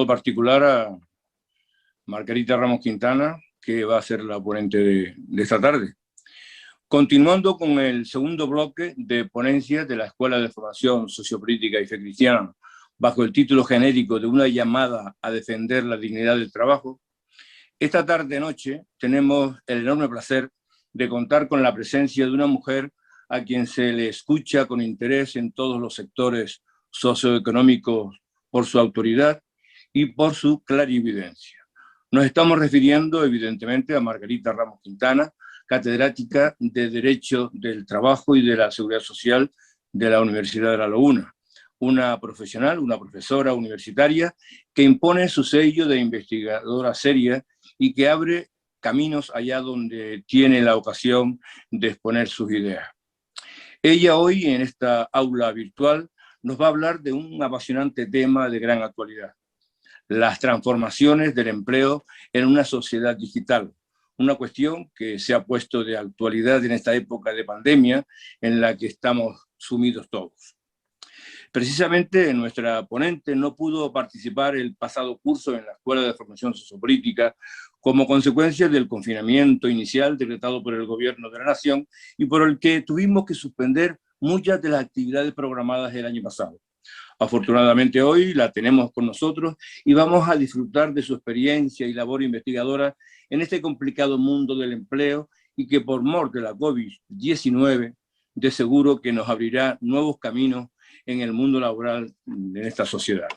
modo particular a Margarita Ramos Quintana, que va a ser la ponente de esta tarde. Continuando con el segundo bloque de ponencias de la Escuela de Formación Sociopolítica y Fe Cristiana, bajo el título genérico de una llamada a defender la dignidad del trabajo, esta tarde-noche tenemos el enorme placer de contar con la presencia de una mujer a quien se le escucha con interés en todos los sectores socioeconómicos por su autoridad y por su clarividencia. Nos estamos refiriendo, evidentemente, a Margarita Ramos Quintana, catedrática de Derecho del Trabajo y de la Seguridad Social de la Universidad de La Laguna, una profesional, una profesora universitaria que impone su sello de investigadora seria y que abre caminos allá donde tiene la ocasión de exponer sus ideas. Ella hoy, en esta aula virtual, nos va a hablar de un apasionante tema de gran actualidad: las transformaciones del empleo en una sociedad digital, una cuestión que se ha puesto de actualidad en esta época de pandemia en la que estamos sumidos todos. Precisamente nuestra ponente no pudo participar el pasado curso en la Escuela de Formación Sociopolítica como consecuencia del confinamiento inicial decretado por el Gobierno de la Nación y por el que tuvimos que suspender muchas de las actividades programadas el año pasado. Afortunadamente hoy la tenemos con nosotros y vamos a disfrutar de su experiencia y labor investigadora en este complicado mundo del empleo y que por mor de la COVID-19 de seguro que nos abrirá nuevos caminos en el mundo laboral de esta sociedad.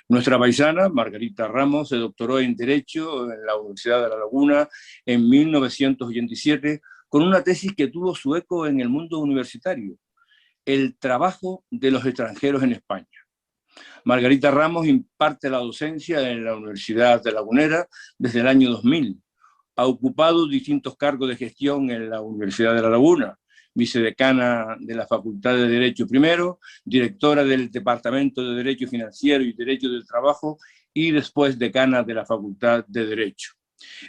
Nuestra paisana, Margarita Ramos, se doctoró en Derecho en la Universidad de La Laguna en 1987 con una tesis que tuvo su eco en el mundo universitario: el trabajo de los extranjeros en España. Margarita Ramos imparte la docencia en la Universidad de Lagunera desde el año 2000. Ha ocupado distintos cargos de gestión en la Universidad de La Laguna: vicedecana de la Facultad de Derecho primero, directora del Departamento de Derecho Financiero y Derecho del Trabajo y después decana de la Facultad de Derecho.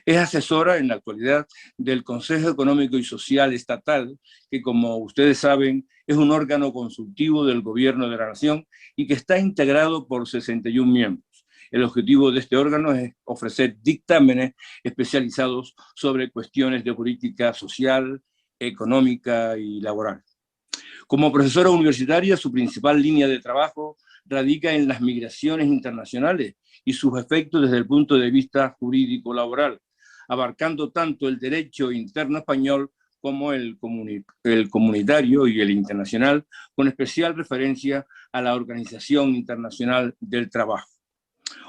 Es asesora en la actualidad del Consejo Económico y Social Estatal, que, como ustedes saben, es un órgano consultivo del Gobierno de la Nación y que está integrado por 61 miembros. El objetivo de este órgano es ofrecer dictámenes especializados sobre cuestiones de política social, económica y laboral. Como profesora universitaria, su principal línea de trabajo radica en las migraciones internacionales y sus efectos desde el punto de vista jurídico-laboral, abarcando tanto el derecho interno español como el comunitario y el internacional, con especial referencia a la Organización Internacional del Trabajo.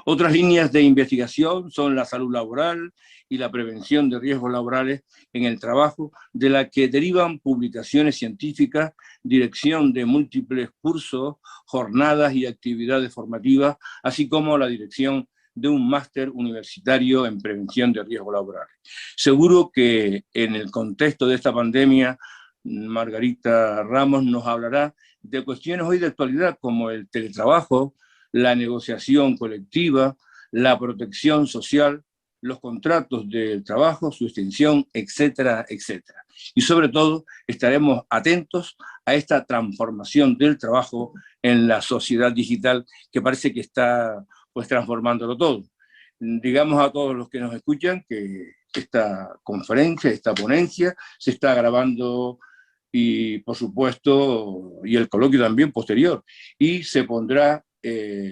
Otras líneas de investigación son la salud laboral y la prevención de riesgos laborales en el trabajo, de la que derivan publicaciones científicas, dirección de múltiples cursos, jornadas y actividades formativas, así como la dirección de un máster universitario en prevención de riesgos laborales. Seguro que en el contexto de esta pandemia, Margarita Ramos nos hablará de cuestiones hoy de actualidad como el teletrabajo, la negociación colectiva, la protección social, los contratos de trabajo, su extensión, etcétera, etcétera. Y sobre todo estaremos atentos a esta transformación del trabajo en la sociedad digital que parece que está pues transformándolo todo. Digamos a todos los que nos escuchan que esta conferencia, esta ponencia se está grabando y por supuesto, y el coloquio también posterior, y se pondrá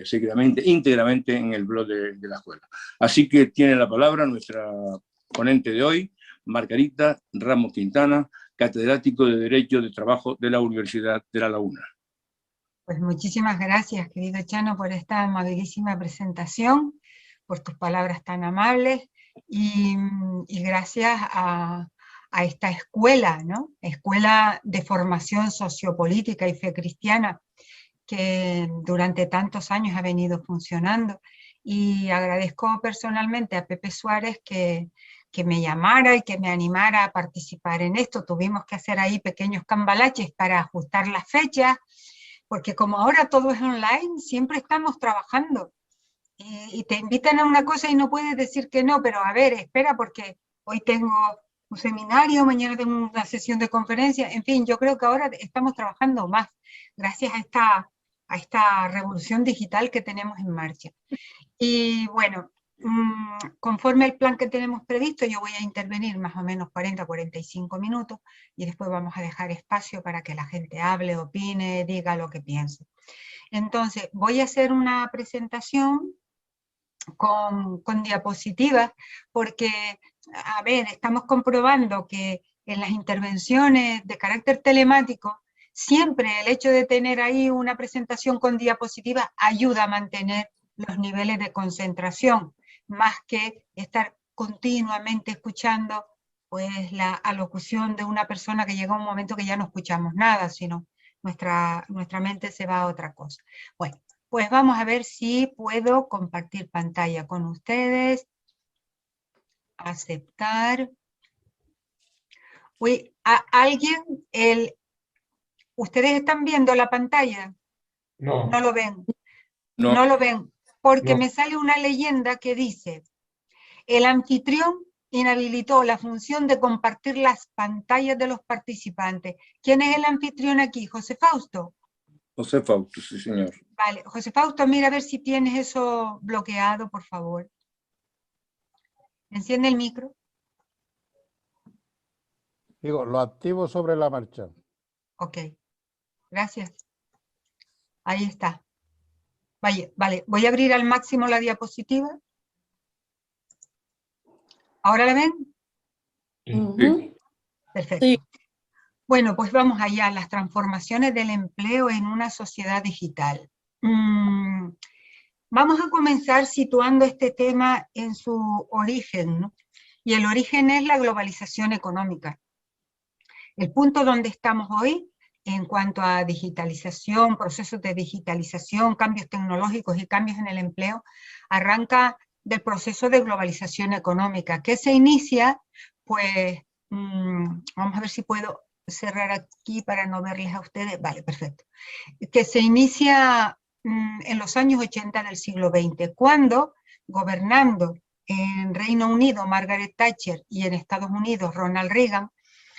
seguidamente, íntegramente en el blog de la escuela. Así que tiene la palabra nuestra ponente de hoy, Margarita Ramos Quintana, catedrático de Derecho de Trabajo de la Universidad de La Laguna. Pues muchísimas gracias, querido Chano, por esta amabilísima presentación, por tus palabras tan amables, y gracias a esta escuela, ¿no? Escuela de Formación Sociopolítica y Fe Cristiana, que durante tantos años ha venido funcionando. Y agradezco personalmente a Pepe Suárez que me llamara y que me animara a participar en esto. Tuvimos que hacer ahí pequeños cambalaches para ajustar las fechas, porque como ahora todo es online, siempre estamos trabajando. Y te invitan a una cosa y no puedes decir que no, pero a ver, espera, porque hoy tengo un seminario, mañana tengo una sesión de conferencia, en fin, yo creo que ahora estamos trabajando más, gracias a esta esta revolución digital que tenemos en marcha. Y bueno, conforme al plan que tenemos previsto, yo voy a intervenir más o menos 40-45 minutos y después vamos a dejar espacio para que la gente hable, opine, diga lo que piense. Entonces, voy a hacer una presentación con diapositivas porque, a ver, estamos comprobando que en las intervenciones de carácter telemático, siempre el hecho de tener ahí una presentación con diapositivas ayuda a mantener los niveles de concentración, más que estar continuamente escuchando pues la alocución de una persona que llega a un momento que ya no escuchamos nada, sino nuestra mente se va a otra cosa. Bueno, pues vamos a ver si puedo compartir pantalla con ustedes. Aceptar. Uy, ¿alguien? ¿Ustedes están viendo la pantalla? No. No lo ven. No. No lo ven, porque No. me sale una leyenda que dice: el anfitrión inhabilitó la función de compartir las pantallas de los participantes. ¿Quién es el anfitrión aquí? ¿José Fausto? José Fausto, sí, señor. Vale, José Fausto, mira a ver si tienes eso bloqueado, por favor. Enciende el micro. Digo, lo activo sobre la marcha. Ok, gracias. Ahí está. Vale, voy a abrir al máximo la diapositiva. ¿Ahora la ven? Sí. Perfecto. Sí. Bueno, pues vamos allá, las transformaciones del empleo en una sociedad digital. Vamos a comenzar situando este tema en su origen, ¿no? Y el origen es la globalización económica. El punto donde estamos hoy, en cuanto a digitalización, procesos de digitalización, cambios tecnológicos y cambios en el empleo, arranca del proceso de globalización económica, que se inicia, pues, vamos a ver si puedo cerrar aquí para no verles a ustedes. Vale, perfecto. Que se inicia en los años 80 del siglo XX, cuando, gobernando en Reino Unido Margaret Thatcher y en Estados Unidos Ronald Reagan,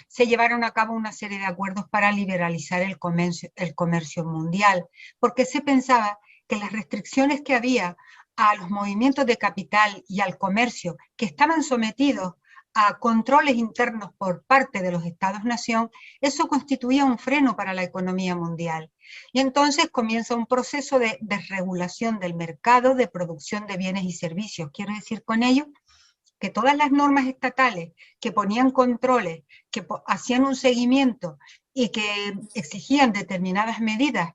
se llevaron a cabo una serie de acuerdos para liberalizar el comercio mundial, porque se pensaba que las restricciones que había a los movimientos de capital y al comercio, que estaban sometidos a controles internos por parte de los Estados-nación, eso constituía un freno para la economía mundial. Y entonces comienza un proceso de desregulación del mercado de producción de bienes y servicios. Quiero decir con ello que todas las normas estatales que ponían controles, que hacían un seguimiento y que exigían determinadas medidas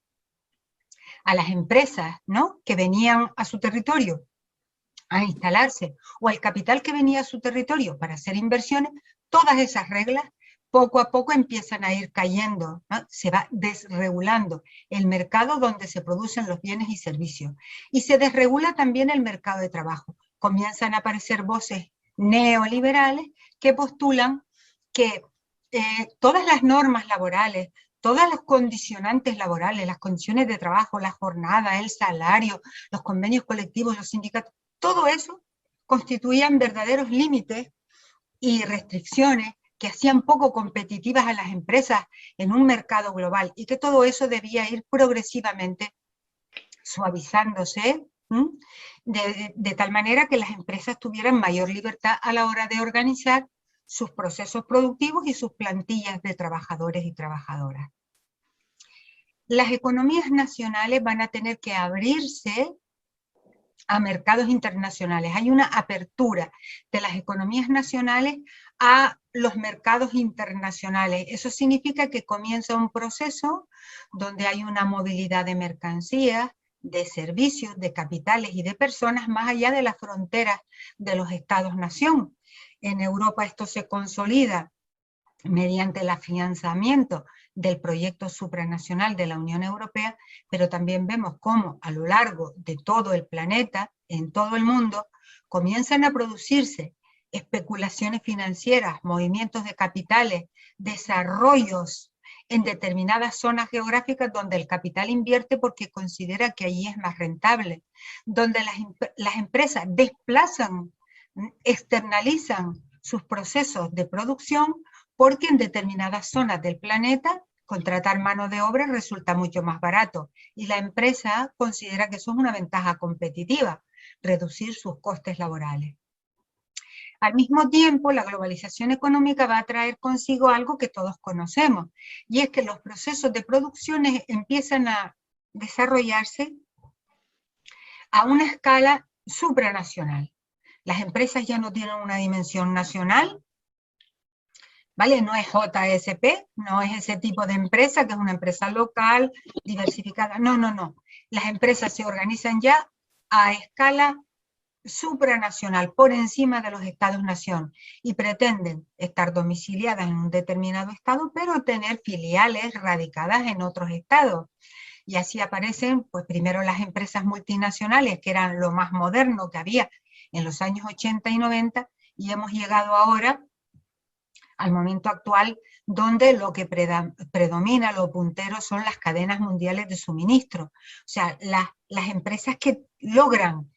a las empresas, ¿no?, que venían a su territorio a instalarse, o al capital que venía a su territorio para hacer inversiones, todas esas reglas poco a poco empiezan a ir cayendo, ¿no? Se va desregulando el mercado donde se producen los bienes y servicios. Y se desregula también el mercado de trabajo. Comienzan a aparecer voces neoliberales que postulan que todas las normas laborales, todas las condicionantes laborales, las condiciones de trabajo, la jornada, el salario, los convenios colectivos, los sindicatos, todo eso constituían verdaderos límites y restricciones que hacían poco competitivas a las empresas en un mercado global, y que todo eso debía ir progresivamente suavizándose, de tal manera que las empresas tuvieran mayor libertad a la hora de organizar sus procesos productivos y sus plantillas de trabajadores y trabajadoras. Las economías nacionales van a tener que abrirse a mercados internacionales. Hay una apertura de las economías nacionales a los mercados internacionales. Eso significa que comienza un proceso donde hay una movilidad de mercancías, de servicios, de capitales y de personas más allá de las fronteras de los Estados-nación. En Europa esto se consolida mediante el afianzamiento del proyecto supranacional de la Unión Europea, pero también vemos cómo a lo largo de todo el planeta, en todo el mundo, comienzan a producirse especulaciones financieras, movimientos de capitales, desarrollos en determinadas zonas geográficas donde el capital invierte porque considera que allí es más rentable, donde las empresas desplazan, externalizan sus procesos de producción porque en determinadas zonas del planeta contratar mano de obra resulta mucho más barato y la empresa considera que eso es una ventaja competitiva, reducir sus costes laborales. Al mismo tiempo, la globalización económica va a traer consigo algo que todos conocemos, y es que los procesos de producción empiezan a desarrollarse a una escala supranacional. Las empresas ya no tienen una dimensión nacional, ¿vale? No es JSP, no es ese tipo de empresa que es una empresa local, diversificada. No, no, no. Las empresas se organizan ya a escala supranacional, por encima de los estados-nación, y pretenden estar domiciliadas en un determinado estado, pero tener filiales radicadas en otros estados. Y así aparecen, pues primero las empresas multinacionales, que eran lo más moderno que había en los años 80 y 90, y hemos llegado ahora al momento actual, donde lo que predomina, lo puntero, son las cadenas mundiales de suministro. O sea, las empresas que logran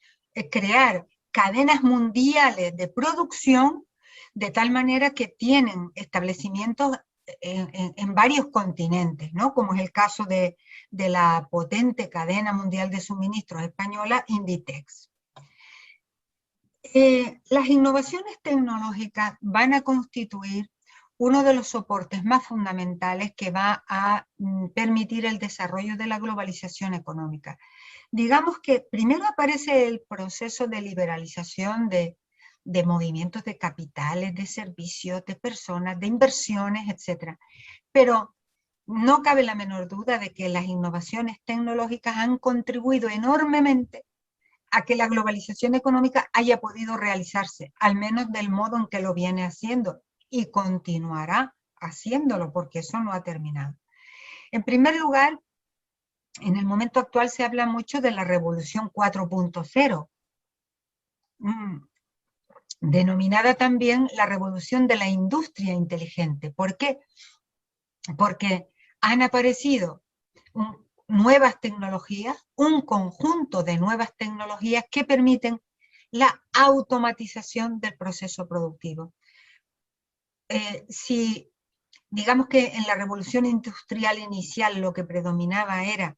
crear cadenas mundiales de producción, de tal manera que tienen establecimientos en varios continentes, ¿no? Como es el caso de la potente cadena mundial de suministros española, Inditex. Las innovaciones tecnológicas van a constituir uno de los soportes más fundamentales que va a permitir el desarrollo de la globalización económica. Digamos que primero aparece el proceso de liberalización de movimientos de capitales, de servicios, de personas, de inversiones, etc. Pero no cabe la menor duda de que las innovaciones tecnológicas han contribuido enormemente a que la globalización económica haya podido realizarse, al menos del modo en que lo viene haciendo, y continuará haciéndolo, porque eso no ha terminado. En primer lugar, en el momento actual se habla mucho de la revolución 4.0, denominada también la revolución de la industria inteligente. ¿Por qué? Porque han aparecido nuevas tecnologías, un conjunto de nuevas tecnologías que permiten la automatización del proceso productivo. Si digamos que en la revolución industrial inicial lo que predominaba era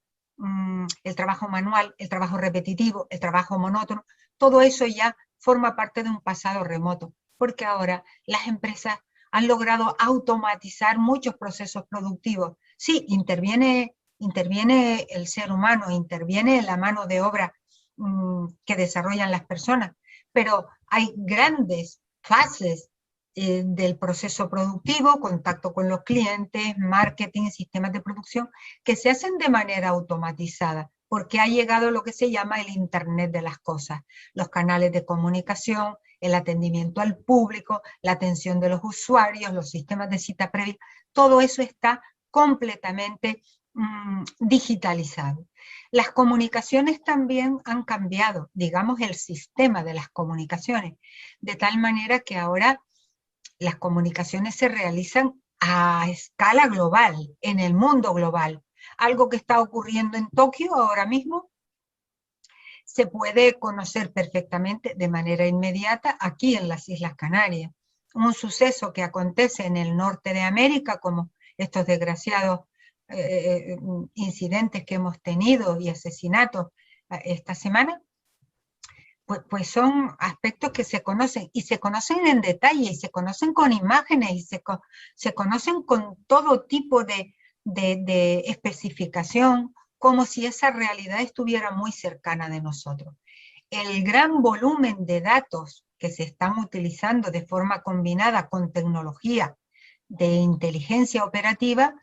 el trabajo manual, el trabajo repetitivo, el trabajo monótono, todo eso ya forma parte de un pasado remoto, porque ahora las empresas han logrado automatizar muchos procesos productivos. Sí, interviene el ser humano, interviene la mano de obra que desarrollan las personas, pero hay grandes fases del proceso productivo, contacto con los clientes, marketing, sistemas de producción, que se hacen de manera automatizada, porque ha llegado lo que se llama el Internet de las cosas, los canales de comunicación, el atendimiento al público, la atención de los usuarios, los sistemas de cita previa, todo eso está completamente digitalizado. Las comunicaciones también han cambiado, digamos, el sistema de las comunicaciones, de tal manera que ahora las comunicaciones se realizan a escala global, en el mundo global. Algo que está ocurriendo en Tokio ahora mismo se puede conocer perfectamente de manera inmediata aquí en las Islas Canarias. Un suceso que acontece en el norte de América, como estos desgraciados incidentes que hemos tenido y asesinatos esta semana, pues son aspectos que se conocen, y se conocen en detalle, y se conocen con imágenes, y se conocen con todo tipo de especificación, como si esa realidad estuviera muy cercana de nosotros. El gran volumen de datos que se están utilizando de forma combinada con tecnología de inteligencia operativa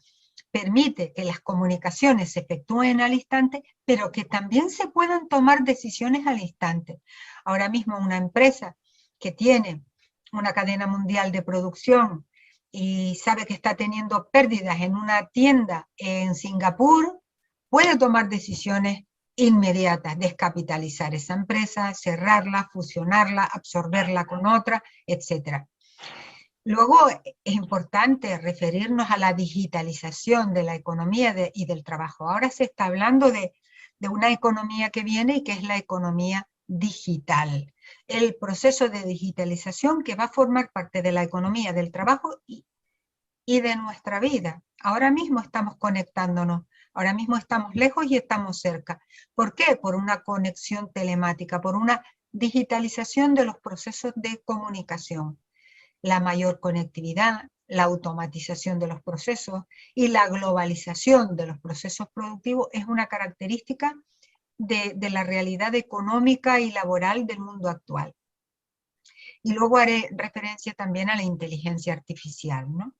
permite que las comunicaciones se efectúen al instante, pero que también se puedan tomar decisiones al instante. Ahora mismo una empresa que tiene una cadena mundial de producción y sabe que está teniendo pérdidas en una tienda en Singapur, puede tomar decisiones inmediatas, descapitalizar esa empresa, cerrarla, fusionarla, absorberla con otra, etc. Luego es importante referirnos a la digitalización de la economía y del trabajo. Ahora se está hablando de una economía que viene y que es la economía digital. El proceso de digitalización que va a formar parte de la economía del trabajo y de nuestra vida. Ahora mismo estamos conectándonos, ahora mismo estamos lejos y estamos cerca. ¿Por qué? Por una conexión telemática, por una digitalización de los procesos de comunicación. La mayor conectividad, la automatización de los procesos y la globalización de los procesos productivos es una característica de la realidad económica y laboral del mundo actual. Y luego haré referencia también a la inteligencia artificial, ¿no?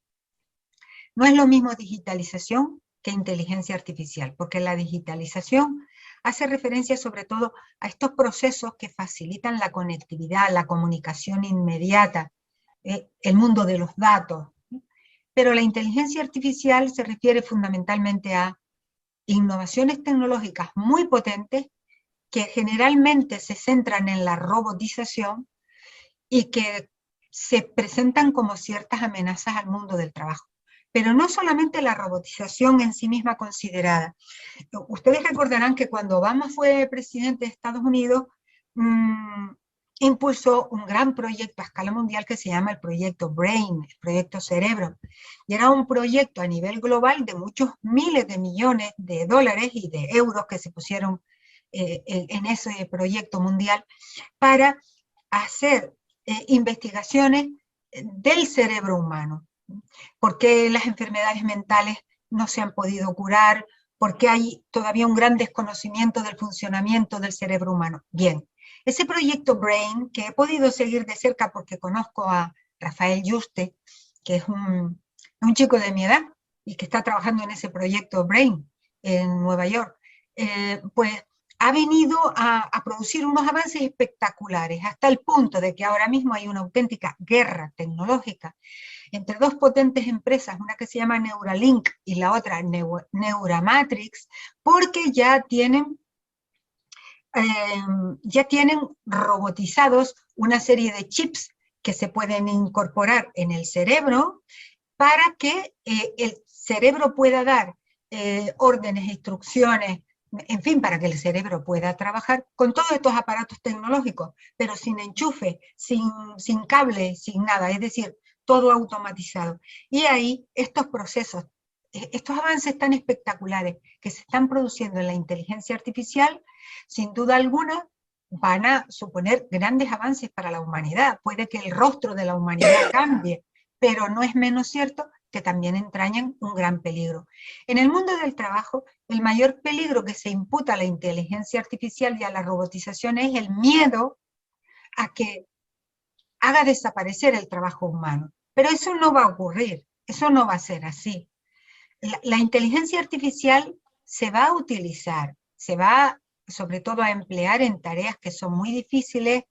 No es lo mismo digitalización que inteligencia artificial, porque la digitalización hace referencia sobre todo a estos procesos que facilitan la conectividad, la comunicación inmediata, el mundo de los datos. Pero la inteligencia artificial se refiere fundamentalmente a innovaciones tecnológicas muy potentes que generalmente se centran en la robotización y que se presentan como ciertas amenazas al mundo del trabajo. Pero no solamente la robotización en sí misma considerada. Ustedes recordarán que cuando Obama fue presidente de Estados Unidos, impulsó un gran proyecto a escala mundial que se llama el proyecto BRAIN, el proyecto Cerebro. Y era un proyecto a nivel global de muchos miles de millones de dólares y de euros que se pusieron en ese proyecto mundial para hacer investigaciones del cerebro humano. ¿Por qué las enfermedades mentales no se han podido curar? ¿Por qué hay todavía un gran desconocimiento del funcionamiento del cerebro humano? Bien, ese proyecto BRAIN, que he podido seguir de cerca porque conozco a Rafael Yuste, que es un chico de mi edad y que está trabajando en ese proyecto BRAIN en Nueva York, pues ha venido a producir unos avances espectaculares, hasta el punto de que ahora mismo hay una auténtica guerra tecnológica entre dos potentes empresas, una que se llama Neuralink y la otra Neuramatrix, porque ya tienen robotizados una serie de chips que se pueden incorporar en el cerebro para que el cerebro pueda dar órdenes, instrucciones, en fin, para que el cerebro pueda trabajar con todos estos aparatos tecnológicos, pero sin enchufe, sin cable, sin nada, es decir, todo automatizado. Y ahí estos procesos, estos avances tan espectaculares que se están produciendo en la inteligencia artificial, sin duda alguna, van a suponer grandes avances para la humanidad. Puede que el rostro de la humanidad cambie, pero no es menos cierto que también entrañan un gran peligro. En el mundo del trabajo, el mayor peligro que se imputa a la inteligencia artificial y a la robotización es el miedo a que haga desaparecer el trabajo humano. Pero eso no va a ocurrir, eso no va a ser así. La inteligencia artificial se va a utilizar, se va sobre todo a emplear en tareas que son muy difíciles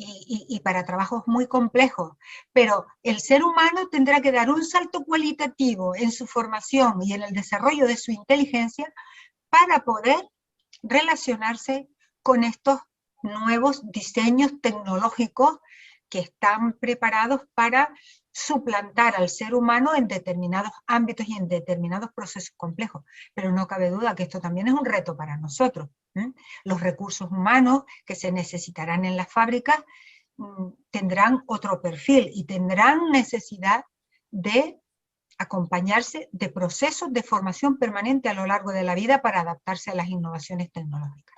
y para trabajos muy complejos, pero el ser humano tendrá que dar un salto cualitativo en su formación y en el desarrollo de su inteligencia para poder relacionarse con estos nuevos diseños tecnológicos que están preparados para suplantar al ser humano en determinados ámbitos y en determinados procesos complejos. Pero no cabe duda que esto también es un reto para nosotros. Los recursos humanos que se necesitarán en las fábricas tendrán otro perfil y tendrán necesidad de acompañarse de procesos de formación permanente a lo largo de la vida para adaptarse a las innovaciones tecnológicas.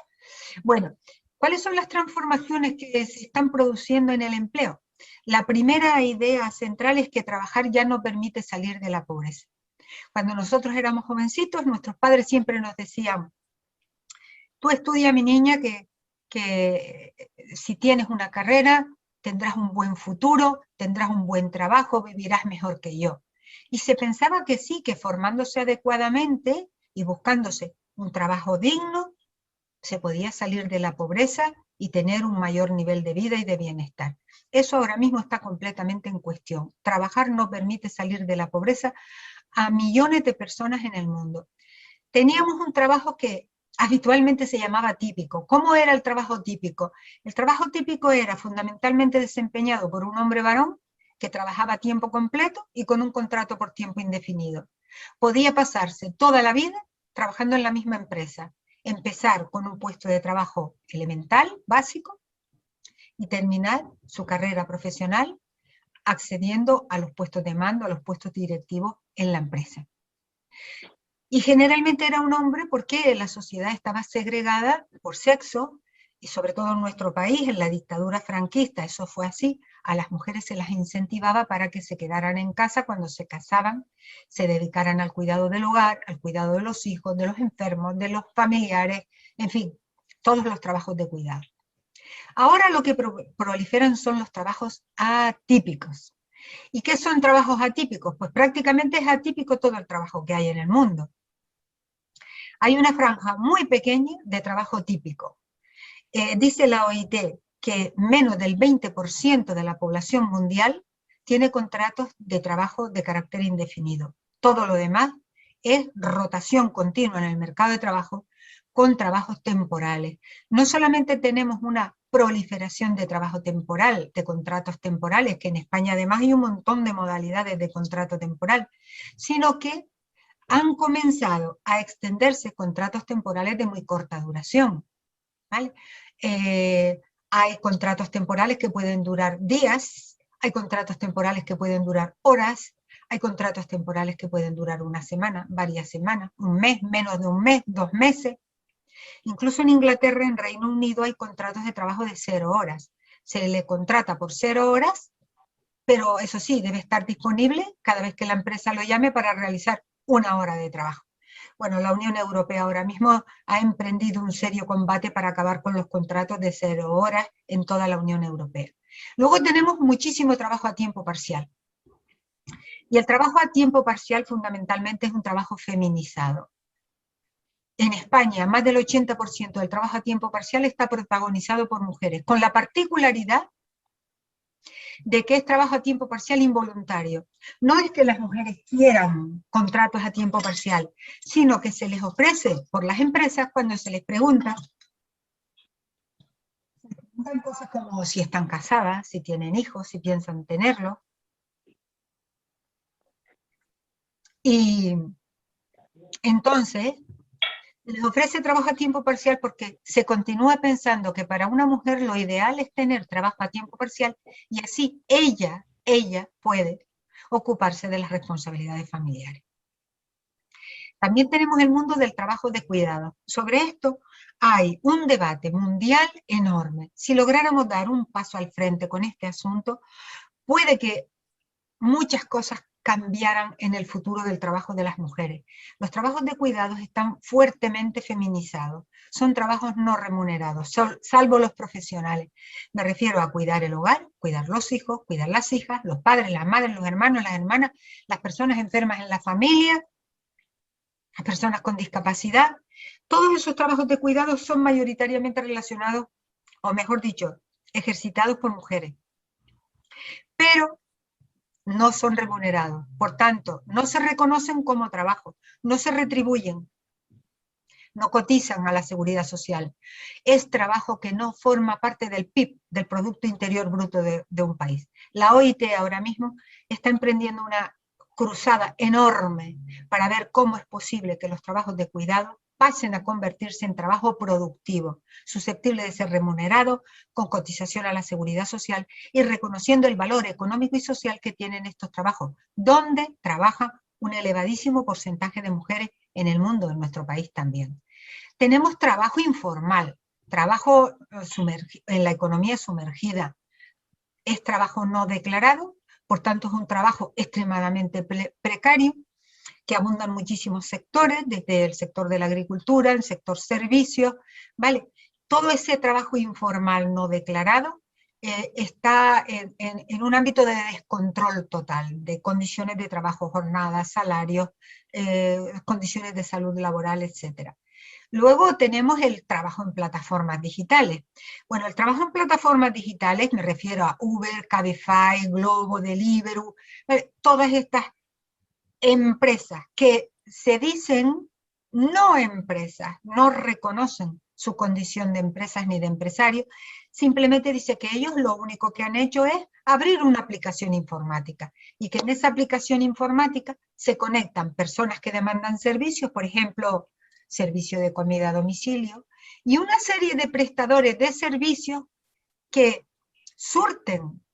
Bueno, ¿cuáles son las transformaciones que se están produciendo en el empleo? La primera idea central es que trabajar ya no permite salir de la pobreza. Cuando nosotros éramos jovencitos, nuestros padres siempre nos decían: tú estudia, mi niña, que si tienes una carrera, tendrás un buen futuro, tendrás un buen trabajo, vivirás mejor que yo. Y se pensaba que sí, que formándose adecuadamente y buscándose un trabajo digno, se podía salir de la pobreza y tener un mayor nivel de vida y de bienestar. Eso ahora mismo está completamente en cuestión. Trabajar no permite salir de la pobreza a millones de personas en el mundo. Teníamos un trabajo que habitualmente se llamaba típico. ¿Cómo era el trabajo típico? El trabajo típico era fundamentalmente desempeñado por un hombre varón que trabajaba a tiempo completo y con un contrato por tiempo indefinido. Podía pasarse toda la vida trabajando en la misma empresa, empezar con un puesto de trabajo elemental, básico, y terminar su carrera profesional accediendo a los puestos de mando, a los puestos directivos en la empresa. Y generalmente era un hombre porque la sociedad estaba segregada por sexo, y sobre todo en nuestro país, en la dictadura franquista, eso fue así. A las mujeres se las incentivaba para que se quedaran en casa cuando se casaban, se dedicaran al cuidado del hogar, al cuidado de los hijos, de los enfermos, de los familiares, en fin, todos los trabajos de cuidado. Ahora lo que proliferan son los trabajos atípicos. ¿Y qué son trabajos atípicos? Pues prácticamente es atípico todo el trabajo que hay en el mundo. Hay una franja muy pequeña de trabajo típico. Dice la OIT que menos del 20% de la población mundial tiene contratos de trabajo de carácter indefinido. Todo lo demás es rotación continua en el mercado de trabajo con trabajos temporales. No solamente tenemos una proliferación de trabajo temporal, de contratos temporales, que en España además hay un montón de modalidades de contrato temporal, sino que han comenzado a extenderse contratos temporales de muy corta duración, ¿vale? Hay contratos temporales que pueden durar días, hay contratos temporales que pueden durar horas, hay contratos temporales que pueden durar una semana, varias semanas, un mes, menos de un mes, 2 meses. Incluso en Inglaterra, en Reino Unido, hay contratos de trabajo de 0 horas. Se le contrata por 0 horas, pero eso sí, debe estar disponible cada vez que la empresa lo llame para realizar 1 hora de trabajo. Bueno, la Unión Europea ahora mismo ha emprendido un serio combate para acabar con los contratos de 0 horas en toda la Unión Europea. Luego tenemos muchísimo trabajo a tiempo parcial. Y el trabajo a tiempo parcial fundamentalmente es un trabajo feminizado. En España, más del 80% del trabajo a tiempo parcial está protagonizado por mujeres, con la particularidad de que es trabajo a tiempo parcial involuntario. No es que las mujeres quieran contratos a tiempo parcial, sino que se les ofrece por las empresas cuando se les preguntan cosas como si están casadas, si tienen hijos, si piensan tenerlos. Y entonces se les ofrece trabajo a tiempo parcial porque se continúa pensando que para una mujer lo ideal es tener trabajo a tiempo parcial y así ella puede ocuparse de las responsabilidades familiares. También tenemos el mundo del trabajo de cuidado. Sobre esto hay un debate mundial enorme. Si lográramos dar un paso al frente con este asunto, puede que muchas cosas cambiaran en el futuro del trabajo de las mujeres. Los trabajos de cuidados están fuertemente feminizados. Son trabajos no remunerados, salvo los profesionales. Me refiero a cuidar el hogar, cuidar los hijos, cuidar las hijas, los padres, las madres, los hermanos, las hermanas, las personas enfermas en la familia, las personas con discapacidad. Todos esos trabajos de cuidado son mayoritariamente relacionados, o mejor dicho, ejercitados por mujeres. Pero no son remunerados, por tanto, no se reconocen como trabajo, no se retribuyen, no cotizan a la seguridad social. Es trabajo que no forma parte del PIB, del Producto Interior Bruto de un país. La OIT ahora mismo está emprendiendo una cruzada enorme para ver cómo es posible que los trabajos de cuidado pasen a convertirse en trabajo productivo, susceptible de ser remunerado, con cotización a la seguridad social y reconociendo el valor económico y social que tienen estos trabajos, donde trabaja un elevadísimo porcentaje de mujeres en el mundo, en nuestro país también. Tenemos trabajo informal, trabajo en la economía sumergida, es trabajo no declarado, por tanto es un trabajo extremadamente precario, que abundan muchísimos sectores, desde el sector de la agricultura, el sector servicios, ¿vale? Todo ese trabajo informal no declarado está en un ámbito de descontrol total, de condiciones de trabajo, jornadas, salarios, condiciones de salud laboral, etc. Luego tenemos el trabajo en plataformas digitales. Bueno, el trabajo en plataformas digitales, me refiero a Uber, Cabify, Globo, Deliveroo, todas estas empresas que se dicen no empresas, no reconocen su condición de empresas ni de empresarios, simplemente dice que ellos lo único que han hecho es abrir una aplicación informática y que en esa aplicación informática se conectan personas que demandan servicios, por ejemplo, servicio de comida a domicilio, y una serie de prestadores de servicios que surten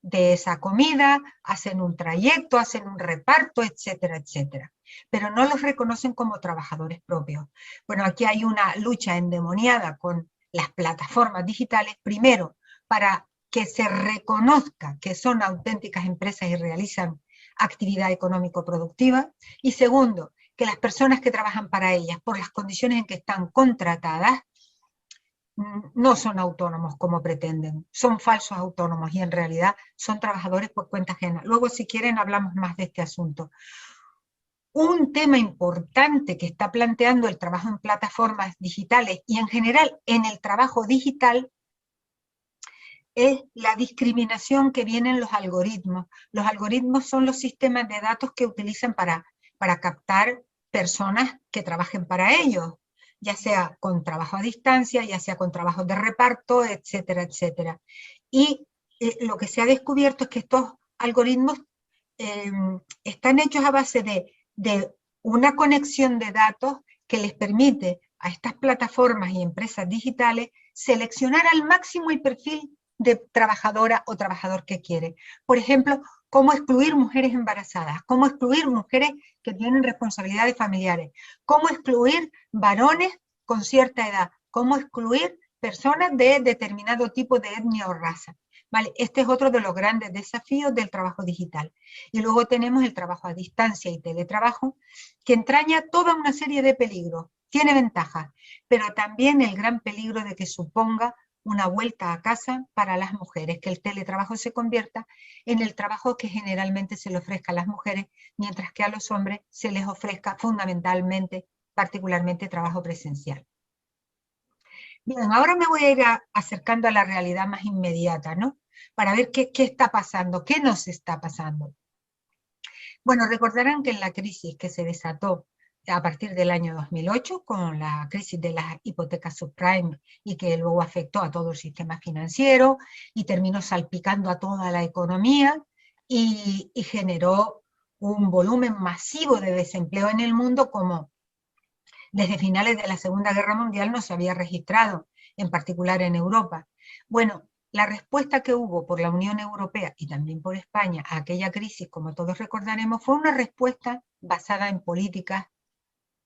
de esa comida, hacen un trayecto, hacen un reparto, etcétera, etcétera. pero no los reconocen como trabajadores propios. Bueno, aquí hay una lucha endemoniada con las plataformas digitales, primero, para que se reconozca que son auténticas empresas y realizan actividad económico-productiva, y segundo, que las personas que trabajan para ellas, por las condiciones en que están contratadas, no son autónomos como pretenden, son falsos autónomos y en realidad son trabajadores por cuenta ajena. Luego, si quieren, hablamos más de este asunto. Un tema importante que está planteando el trabajo en plataformas digitales y en general en el trabajo digital es la discriminación que viene en los algoritmos. Los algoritmos son los sistemas de datos que utilizan para captar personas que trabajen para ellos, ya sea con trabajo a distancia, ya sea con trabajos de reparto, etcétera, etcétera. Y lo que se ha descubierto es que estos algoritmos están hechos a base de una conexión de datos que les permite a estas plataformas y empresas digitales seleccionar al máximo el perfil de trabajadora o trabajador que quiere. Por ejemplo, cómo excluir mujeres embarazadas, cómo excluir mujeres que tienen responsabilidades familiares, cómo excluir varones con cierta edad, cómo excluir personas de determinado tipo de etnia o raza. Vale, este es otro de los grandes desafíos del trabajo digital. Y luego tenemos el trabajo a distancia y teletrabajo, que entraña toda una serie de peligros. Tiene ventajas, pero también el gran peligro de que suponga una vuelta a casa para las mujeres, que el teletrabajo se convierta en el trabajo que generalmente se le ofrezca a las mujeres, mientras que a los hombres se les ofrezca fundamentalmente, particularmente, trabajo presencial. Bien, ahora me voy a ir acercando a la realidad más inmediata, ¿no? Para ver qué está pasando, qué nos está pasando. Bueno, recordarán que en la crisis que se desató a partir del año 2008, con la crisis de las hipotecas subprime y que luego afectó a todo el sistema financiero y terminó salpicando a toda la economía y generó un volumen masivo de desempleo en el mundo como desde finales de la Segunda Guerra Mundial no se había registrado, en particular en Europa. Bueno, la respuesta que hubo por la Unión Europea y también por España a aquella crisis, como todos recordaremos, fue una respuesta basada en políticas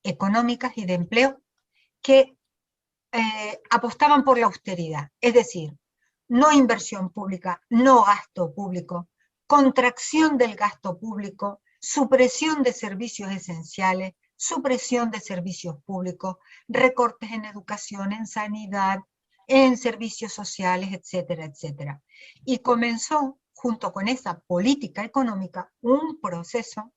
económicas y de empleo que apostaban por la austeridad, es decir, no inversión pública, no gasto público, contracción del gasto público, supresión de servicios esenciales, supresión de servicios públicos, recortes en educación, en sanidad, en servicios sociales, etcétera, etcétera. Y comenzó, junto con esa política económica, un proceso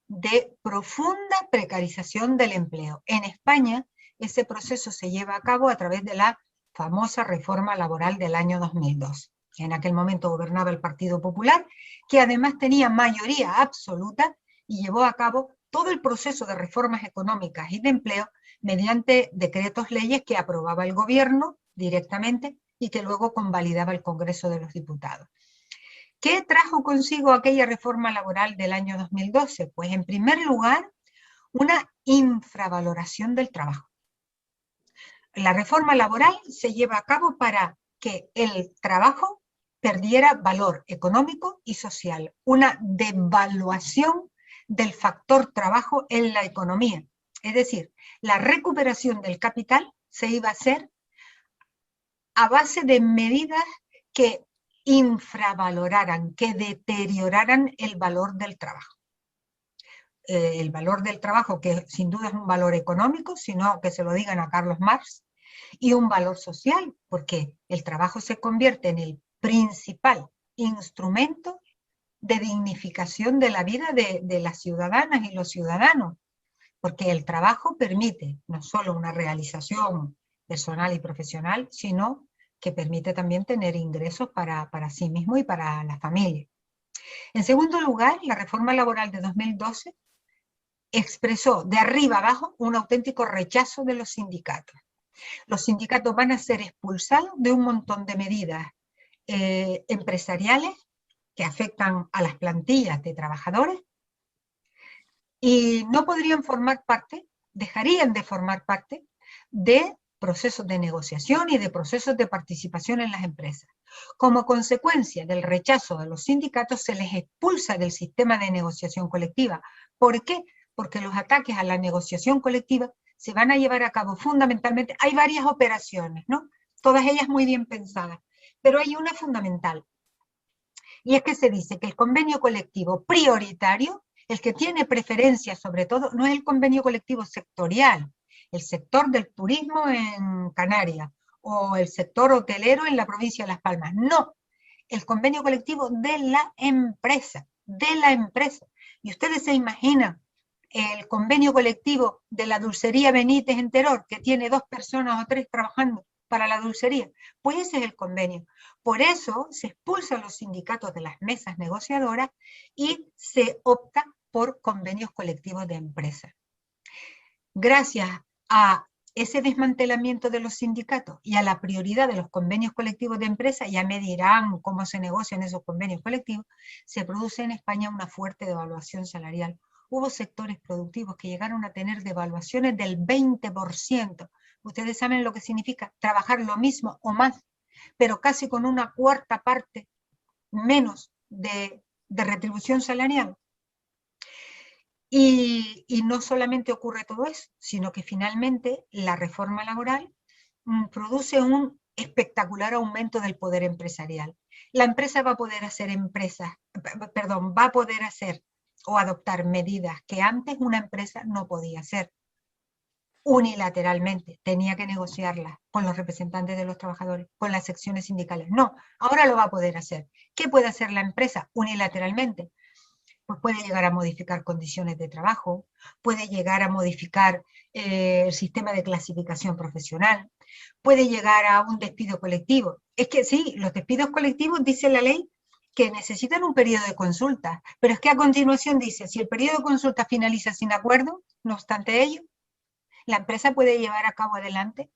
de profunda precarización del empleo. En España, ese proceso se lleva a cabo a través de la famosa reforma laboral del año 2002. En aquel momento gobernaba el Partido Popular, que además tenía mayoría absoluta y llevó a cabo todo el proceso de reformas económicas y de empleo mediante decretos leyes que aprobaba el gobierno directamente y que luego convalidaba el Congreso de los Diputados. ¿Qué trajo consigo aquella reforma laboral del año 2012? Pues en primer lugar, una infravaloración del trabajo. La reforma laboral se lleva a cabo para que el trabajo perdiera valor económico y social, una devaluación del factor trabajo en la economía. Es decir, la recuperación del capital se iba a hacer a base de medidas que infravaloraran, que deterioraran el valor del trabajo. El valor del trabajo, que sin duda es un valor económico, sino que se lo digan a Carlos Marx, y un valor social, porque el trabajo se convierte en el principal instrumento de dignificación de la vida de las ciudadanas y los ciudadanos, porque el trabajo permite no solo una realización personal y profesional, sino que permite también tener ingresos para sí mismo y para la familia. En segundo lugar, la reforma laboral de 2012 expresó de arriba abajo un auténtico rechazo de los sindicatos. Los sindicatos van a ser expulsados de un montón de medidas empresariales que afectan a las plantillas de trabajadores y no podrían formar parte, dejarían de formar parte de procesos de negociación y de procesos de participación en las empresas. Como consecuencia del rechazo de los sindicatos, se les expulsa del sistema de negociación colectiva. ¿Por qué? porque los ataques a la negociación colectiva se van a llevar a cabo fundamentalmente, hay varias operaciones, ¿no? Todas ellas muy bien pensadas, pero hay una fundamental, y es que se dice que el convenio colectivo prioritario, el que tiene preferencia sobre todo, no es el convenio colectivo sectorial, el sector del turismo en Canarias, o el sector hotelero en la provincia de Las Palmas, no, el convenio colectivo de la empresa, y ustedes se imaginan el convenio colectivo de la dulcería Benítez en Teror, que tiene 2 personas o 3 trabajando para la dulcería, pues ese es el convenio. Por eso se expulsan los sindicatos de las mesas negociadoras y se opta por convenios colectivos de empresas. Gracias a ese desmantelamiento de los sindicatos y a la prioridad de los convenios colectivos de empresa, ya me dirán cómo se negocian esos convenios colectivos, se produce en España una fuerte devaluación salarial. Hubo sectores productivos que llegaron a tener devaluaciones del 20%. Ustedes saben lo que significa trabajar lo mismo o más, pero casi con una cuarta parte menos de retribución salarial. Y no solamente ocurre todo eso, sino que finalmente la reforma laboral produce un espectacular aumento del poder empresarial. La empresa va a poder hacer va a poder hacer o adoptar medidas que antes una empresa no podía hacer unilateralmente, tenía que negociarlas con los representantes de los trabajadores, con las secciones sindicales. No, ahora lo va a poder hacer. ¿Qué puede hacer la empresa unilateralmente? Pues puede llegar a modificar condiciones de trabajo, puede llegar a modificar el sistema de clasificación profesional, puede llegar a un despido colectivo. Es que sí, los despidos colectivos, dice la ley, que necesitan un periodo de consulta, pero es que a continuación dice, si el periodo de consulta finaliza sin acuerdo, no obstante ello, la empresa puede llevar a cabo adelante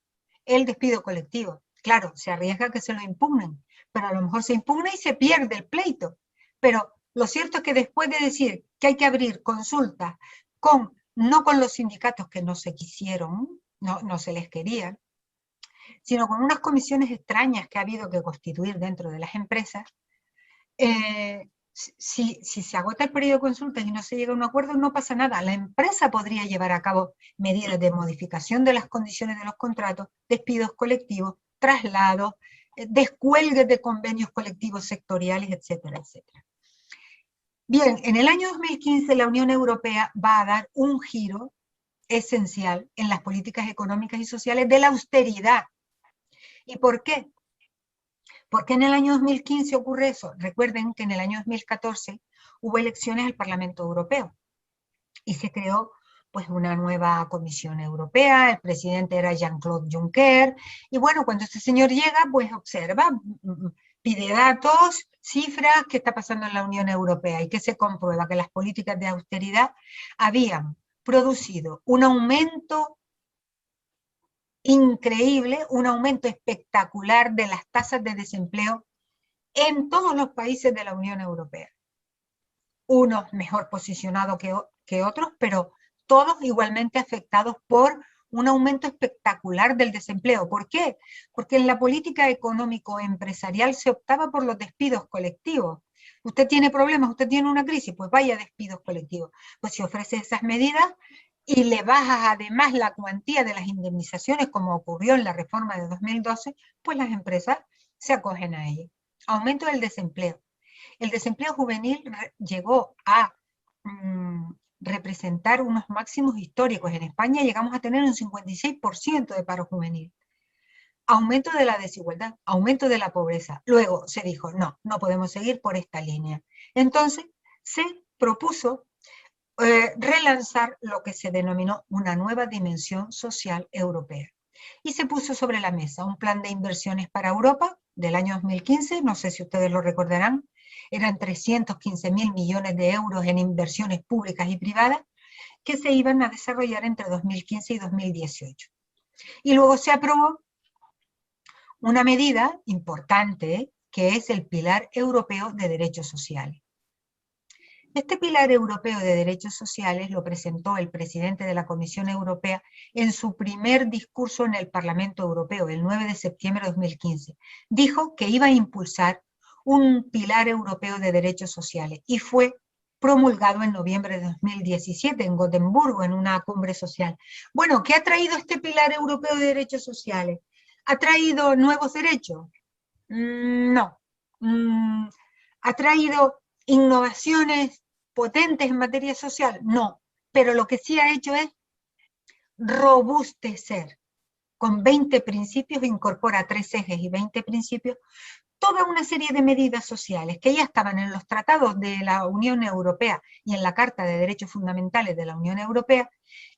el despido colectivo. Claro, se arriesga a que se lo impugnen, pero a lo mejor se impugna y se pierde el pleito. Pero lo cierto es que después de decir que hay que abrir consultas no con los sindicatos que no se quisieron, no se les querían, sino con unas comisiones extrañas que ha habido que constituir dentro de las empresas, si se agota el periodo de consultas y no se llega a un acuerdo, no pasa nada. La empresa podría llevar a cabo medidas de modificación de las condiciones de los contratos, despidos colectivos, traslados, descuelgues de convenios colectivos sectoriales, etcétera, etcétera. Bien, en el año 2015 la Unión Europea va a dar un giro esencial en las políticas económicas y sociales de la austeridad. ¿Y por qué? ¿Por qué en el año 2015 ocurre eso? Recuerden que en el año 2014 hubo elecciones al Parlamento Europeo y se creó pues una nueva Comisión Europea, el presidente era Jean-Claude Juncker, y bueno, cuando este señor llega, pues observa, pide datos, cifras, qué está pasando en la Unión Europea, y que se comprueba que las políticas de austeridad habían producido un aumento increíble, un aumento espectacular de las tasas de desempleo en todos los países de la Unión Europea. Unos mejor posicionados que otros, pero todos igualmente afectados por un aumento espectacular del desempleo. ¿Por qué? Porque en la política económico-empresarial se optaba por los despidos colectivos. Usted tiene problemas, usted tiene una crisis, pues vaya a despidos colectivos. Pues si ofrece esas medidas y le bajas además la cuantía de las indemnizaciones, como ocurrió en la reforma de 2012, pues las empresas se acogen a ello. Aumento del desempleo. El desempleo juvenil llegó a representar unos máximos históricos. En España llegamos a tener un 56% de paro juvenil. Aumento de la desigualdad, aumento de la pobreza. Luego se dijo, no podemos seguir por esta línea. Entonces se propuso relanzar lo que se denominó una nueva dimensión social europea. Y se puso sobre la mesa un plan de inversiones para Europa del año 2015, no sé si ustedes lo recordarán, eran 315.000 millones de euros en inversiones públicas y privadas que se iban a desarrollar entre 2015 y 2018. Y luego se aprobó una medida importante que es el Pilar Europeo de Derechos Sociales. Este Pilar Europeo de Derechos Sociales lo presentó el presidente de la Comisión Europea en su primer discurso en el Parlamento Europeo, el 9 de septiembre de 2015. Dijo que iba a impulsar un Pilar Europeo de Derechos Sociales y fue promulgado en noviembre de 2017 en Gotemburgo, en una cumbre social. Bueno, ¿qué ha traído este pilar europeo de derechos sociales? ¿Ha traído nuevos derechos? No. ¿Ha traído innovaciones potentes en materia social? No. Pero lo que sí ha hecho es robustecer. Con 20 principios, incorpora 3 ejes y 20 principios, toda una serie de medidas sociales que ya estaban en los tratados de la Unión Europea y en la Carta de Derechos Fundamentales de la Unión Europea,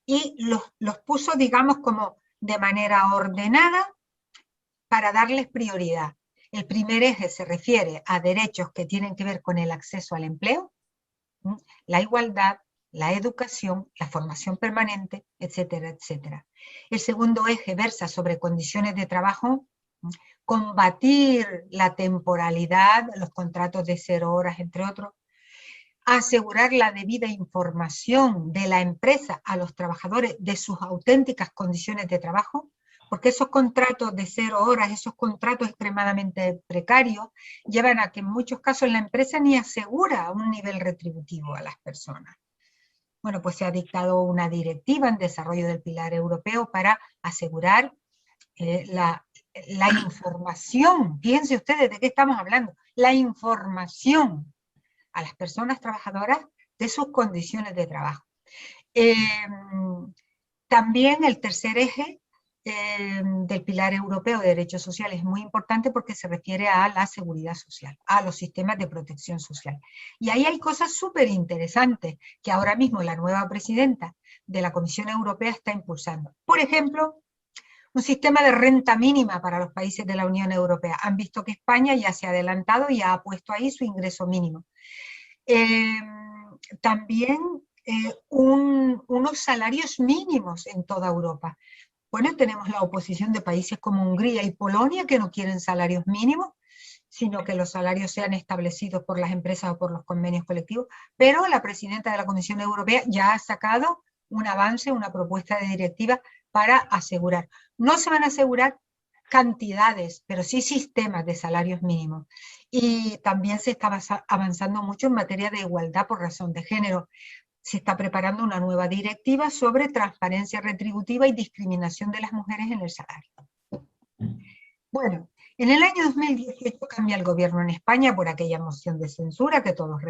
y los puso, digamos, como de manera ordenada para darles prioridad. El primer eje se refiere a derechos que tienen que ver con el acceso al empleo, la igualdad, la educación, la formación permanente, etcétera, etcétera. El segundo eje versa sobre condiciones de trabajo, combatir la temporalidad, los contratos de 0 horas, entre otros, asegurar la debida información de la empresa a los trabajadores de sus auténticas condiciones de trabajo, porque esos contratos de 0 horas, esos contratos extremadamente precarios, llevan a que en muchos casos la empresa ni asegura un nivel retributivo a las personas. Bueno, pues se ha dictado una directiva en desarrollo del pilar europeo para asegurar la información. Piense ustedes de qué estamos hablando. La información a las personas trabajadoras de sus condiciones de trabajo. También el tercer eje del pilar europeo de derechos sociales es muy importante porque se refiere a la seguridad social, a los sistemas de protección social. Y ahí hay cosas súper interesantes que ahora mismo la nueva presidenta de la Comisión Europea está impulsando. Por ejemplo, un sistema de renta mínima para los países de la Unión Europea. Han visto que España ya se ha adelantado y ha puesto ahí su ingreso mínimo. También unos salarios mínimos en toda Europa. Bueno, tenemos la oposición de países como Hungría y Polonia que no quieren salarios mínimos, sino que los salarios sean establecidos por las empresas o por los convenios colectivos, pero la presidenta de la Comisión Europea ya ha sacado un avance, una propuesta de directiva para asegurar. No se van a asegurar cantidades, pero sí sistemas de salarios mínimos. Y también se está avanzando mucho en materia de igualdad por razón de género. Se está preparando una nueva directiva sobre transparencia retributiva y discriminación de las mujeres en el salario. Bueno, en el año 2018 cambia el gobierno en España por aquella moción de censura que todos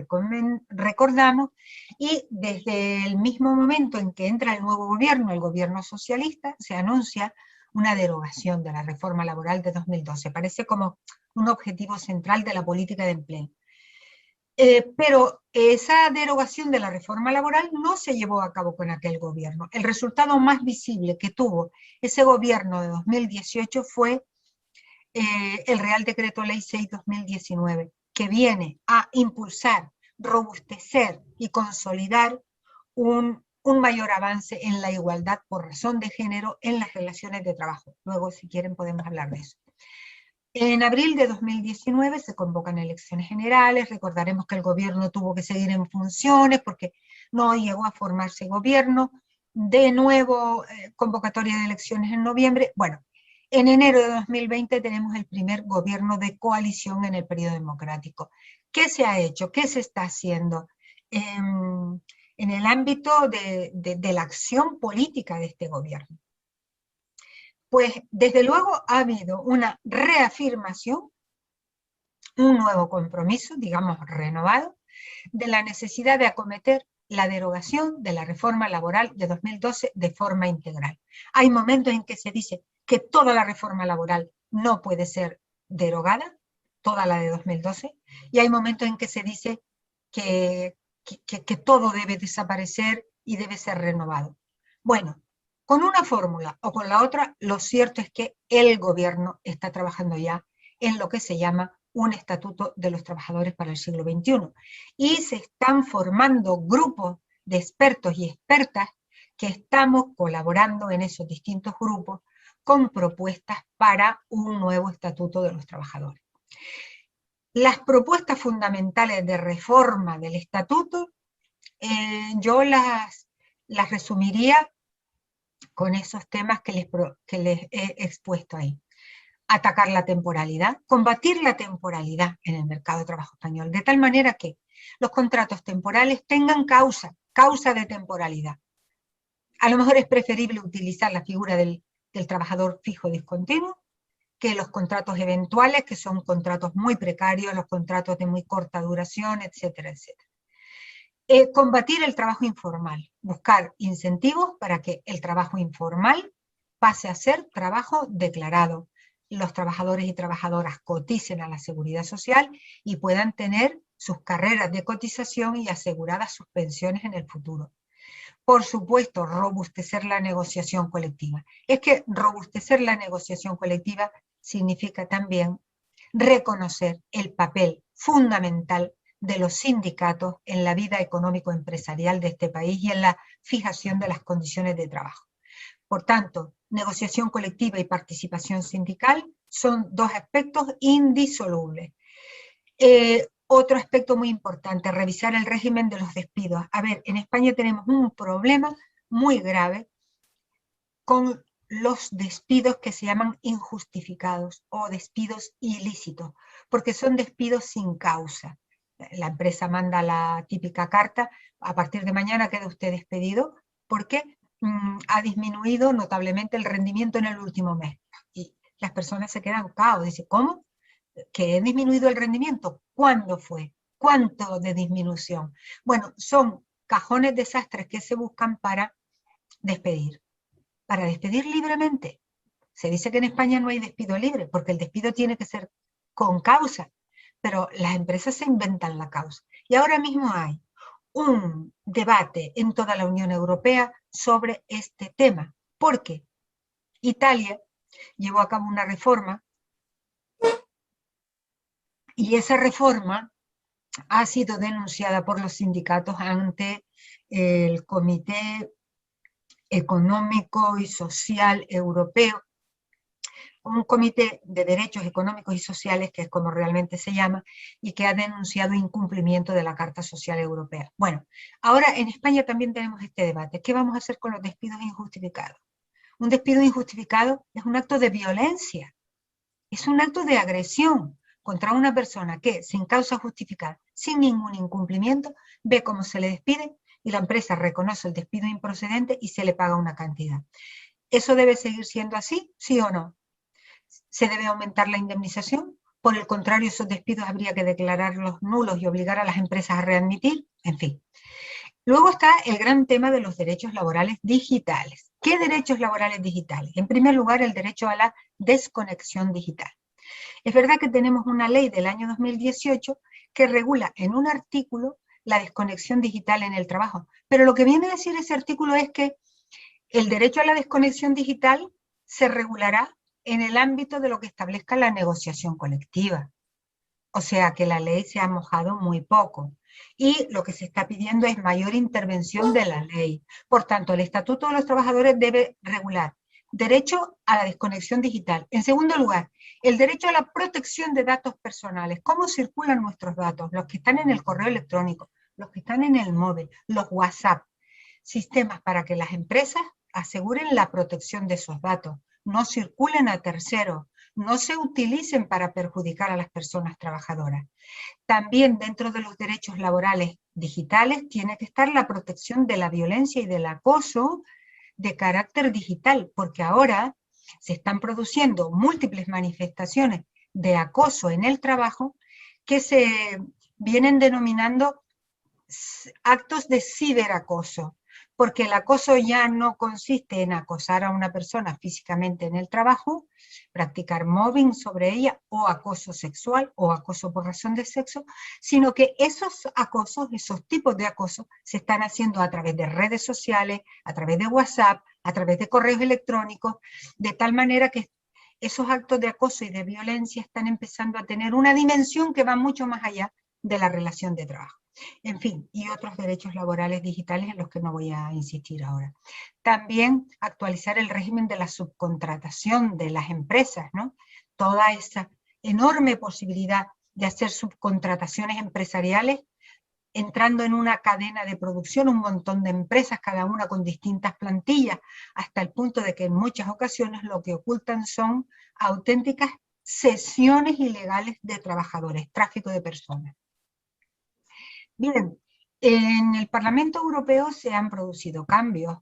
recordamos, y desde el mismo momento en que entra el nuevo gobierno, el gobierno socialista, se anuncia una derogación de la reforma laboral de 2012. Parece como un objetivo central de la política de empleo. Pero esa derogación de la reforma laboral no se llevó a cabo con aquel gobierno. El resultado más visible que tuvo ese gobierno de 2018 fue el Real Decreto Ley 6/2019, que viene a impulsar, robustecer y consolidar un mayor avance en la igualdad por razón de género en las relaciones de trabajo. Luego, si quieren, podemos hablar de eso. En abril de 2019 se convocan elecciones generales. Recordaremos que el gobierno tuvo que seguir en funciones porque no llegó a formarse gobierno. De nuevo, convocatoria de elecciones en noviembre. Bueno, en enero de 2020 tenemos el primer gobierno de coalición en el periodo democrático. ¿Qué se ha hecho? ¿Qué se está haciendo? En el ámbito de la acción política de este gobierno. Pues desde luego ha habido una reafirmación, un nuevo compromiso, digamos renovado, de la necesidad de acometer la derogación de la reforma laboral de 2012 de forma integral. Hay momentos en que se dice que toda la reforma laboral no puede ser derogada, toda la de 2012, y hay momentos en que se dice que todo debe desaparecer y debe ser renovado. Bueno, con una fórmula o con la otra, lo cierto es que el gobierno está trabajando ya en lo que se llama un estatuto de los trabajadores para el siglo XXI. Y se están formando grupos de expertos y expertas que estamos colaborando en esos distintos grupos con propuestas para un nuevo estatuto de los trabajadores. Las propuestas fundamentales de reforma del estatuto, yo las resumiría con esos temas que les he expuesto ahí. atacar la temporalidad, combatir la temporalidad en el mercado de trabajo español, de tal manera que los contratos temporales tengan causa de temporalidad. A lo mejor es preferible utilizar la figura del trabajador fijo discontinuo que los contratos eventuales, que son contratos muy precarios, los contratos de muy corta duración, etcétera, etcétera. Combatir el trabajo informal, buscar incentivos para que el trabajo informal pase a ser trabajo declarado. Los trabajadores y trabajadoras coticen a la Seguridad Social y puedan tener sus carreras de cotización y aseguradas sus pensiones en el futuro. Por supuesto, robustecer la negociación colectiva. Es que robustecer la negociación colectiva significa también reconocer el papel fundamental de los sindicatos en la vida económico-empresarial de este país y en la fijación de las condiciones de trabajo. Por tanto, negociación colectiva y participación sindical son dos aspectos indisolubles. Otro aspecto muy importante, revisar el régimen de los despidos. A ver, en España tenemos un problema muy grave con los despidos que se llaman injustificados o despidos ilícitos, porque son despidos sin causa. La empresa manda la típica carta, a partir de mañana queda usted despedido porque ha disminuido notablemente el rendimiento en el último mes. Y las personas se quedan caos, dicen, ¿cómo? ¿Que he disminuido el rendimiento? ¿Cuándo fue? ¿Cuánto de disminución? Bueno, son cajones desastres que se buscan para despedir libremente. Se dice que en España no hay despido libre, porque el despido tiene que ser con causa, pero las empresas se inventan la causa. Y ahora mismo hay un debate en toda la Unión Europea sobre este tema, porque Italia llevó a cabo una reforma y esa reforma ha sido denunciada por los sindicatos ante el Comité Económico y Social Europeo, un comité de derechos económicos y sociales, que es como realmente se llama, y que ha denunciado incumplimiento de la Carta Social Europea. Bueno, ahora en España también tenemos este debate. ¿Qué vamos a hacer con los despidos injustificados? Un despido injustificado es un acto de violencia, es un acto de agresión contra una persona que, sin causa justificada, sin ningún incumplimiento, ve cómo se le despide y la empresa reconoce el despido improcedente y se le paga una cantidad. ¿Eso debe seguir siendo así? ¿Sí o no? ¿Se debe aumentar la indemnización? Por el contrario, esos despidos habría que declararlos nulos y obligar a las empresas a readmitir. En fin. Luego está el gran tema de los derechos laborales digitales. ¿Qué derechos laborales digitales? En primer lugar, el derecho a la desconexión digital. Es verdad que tenemos una ley del año 2018 que regula en un artículo la desconexión digital en el trabajo, pero lo que viene a decir ese artículo es que el derecho a la desconexión digital se regulará en el ámbito de lo que establezca la negociación colectiva. O sea que la ley se ha mojado muy poco. Y lo que se está pidiendo es mayor intervención de la ley. Por tanto, el Estatuto de los Trabajadores debe regular derecho a la desconexión digital. En segundo lugar, el derecho a la protección de datos personales. ¿Cómo circulan nuestros datos? Los que están en el correo electrónico, los que están en el móvil, los WhatsApp. Sistemas para que las empresas aseguren la protección de esos datos, no circulen a terceros, no se utilicen para perjudicar a las personas trabajadoras. También dentro de los derechos laborales digitales tiene que estar la protección de la violencia y del acoso de carácter digital, porque ahora se están produciendo múltiples manifestaciones de acoso en el trabajo que se vienen denominando actos de ciberacoso, porque el acoso ya no consiste en acosar a una persona físicamente en el trabajo, practicar mobbing sobre ella, o acoso sexual, o acoso por razón de sexo, sino que esos acosos, esos tipos de acoso, se están haciendo a través de redes sociales, a través de WhatsApp, a través de correos electrónicos, de tal manera que esos actos de acoso y de violencia están empezando a tener una dimensión que va mucho más allá de la relación de trabajo. En fin, y otros derechos laborales digitales en los que no voy a insistir ahora. También actualizar el régimen de la subcontratación de las empresas, ¿no? Toda esa enorme posibilidad de hacer subcontrataciones empresariales entrando en una cadena de producción, un montón de empresas, cada una con distintas plantillas, hasta el punto de que en muchas ocasiones lo que ocultan son auténticas cesiones ilegales de trabajadores, tráfico de personas. Bien, en el Parlamento Europeo se han producido cambios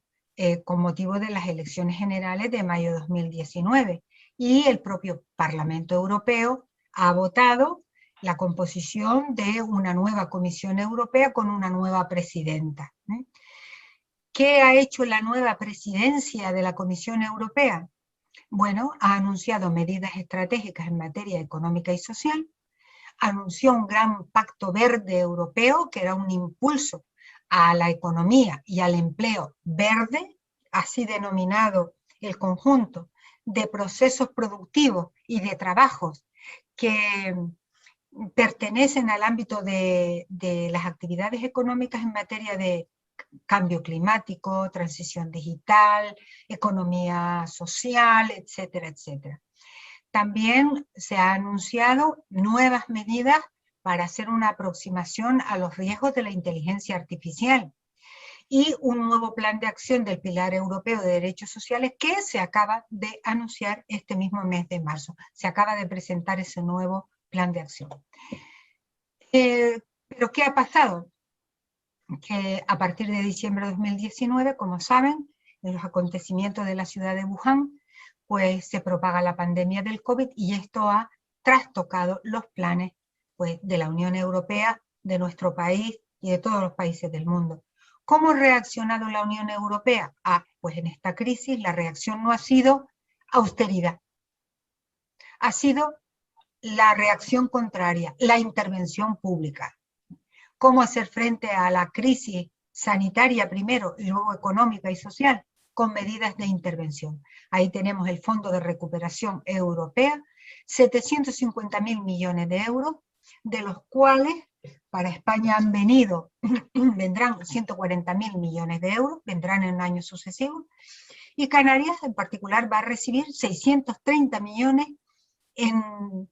con motivo de las elecciones generales de mayo de 2019 y el propio Parlamento Europeo ha votado la composición de una nueva Comisión Europea con una nueva presidenta. ¿Qué ha hecho la nueva presidencia de la Comisión Europea? Bueno, ha anunciado medidas estratégicas en materia económica y social, anunció un gran pacto verde europeo, que era un impulso a la economía y al empleo verde, así denominado el conjunto de procesos productivos y de trabajos que pertenecen al ámbito de las actividades económicas en materia de cambio climático, transición digital, economía social, etcétera, etcétera. También se han anunciado nuevas medidas para hacer una aproximación a los riesgos de la inteligencia artificial y un nuevo plan de acción del Pilar Europeo de Derechos Sociales que se acaba de anunciar este mismo mes de marzo. Se acaba de presentar ese nuevo plan de acción. ¿Pero qué ha pasado? Que a partir de diciembre de 2019, como saben, en los acontecimientos de la ciudad de Wuhan, pues se propaga la pandemia del COVID y esto ha trastocado los planes pues, de la Unión Europea, de nuestro país y de todos los países del mundo. ¿Cómo ha reaccionado la Unión Europea? Pues en esta crisis la reacción no ha sido austeridad, ha sido la reacción contraria, la intervención pública. ¿Cómo hacer frente a la crisis sanitaria primero y luego económica y social? Con medidas de intervención. Ahí tenemos el Fondo de Recuperación Europea, 750.000 millones de euros, de los cuales para España vendrán 140.000 millones de euros, vendrán en años sucesivos, y Canarias en particular va a recibir 630 millones en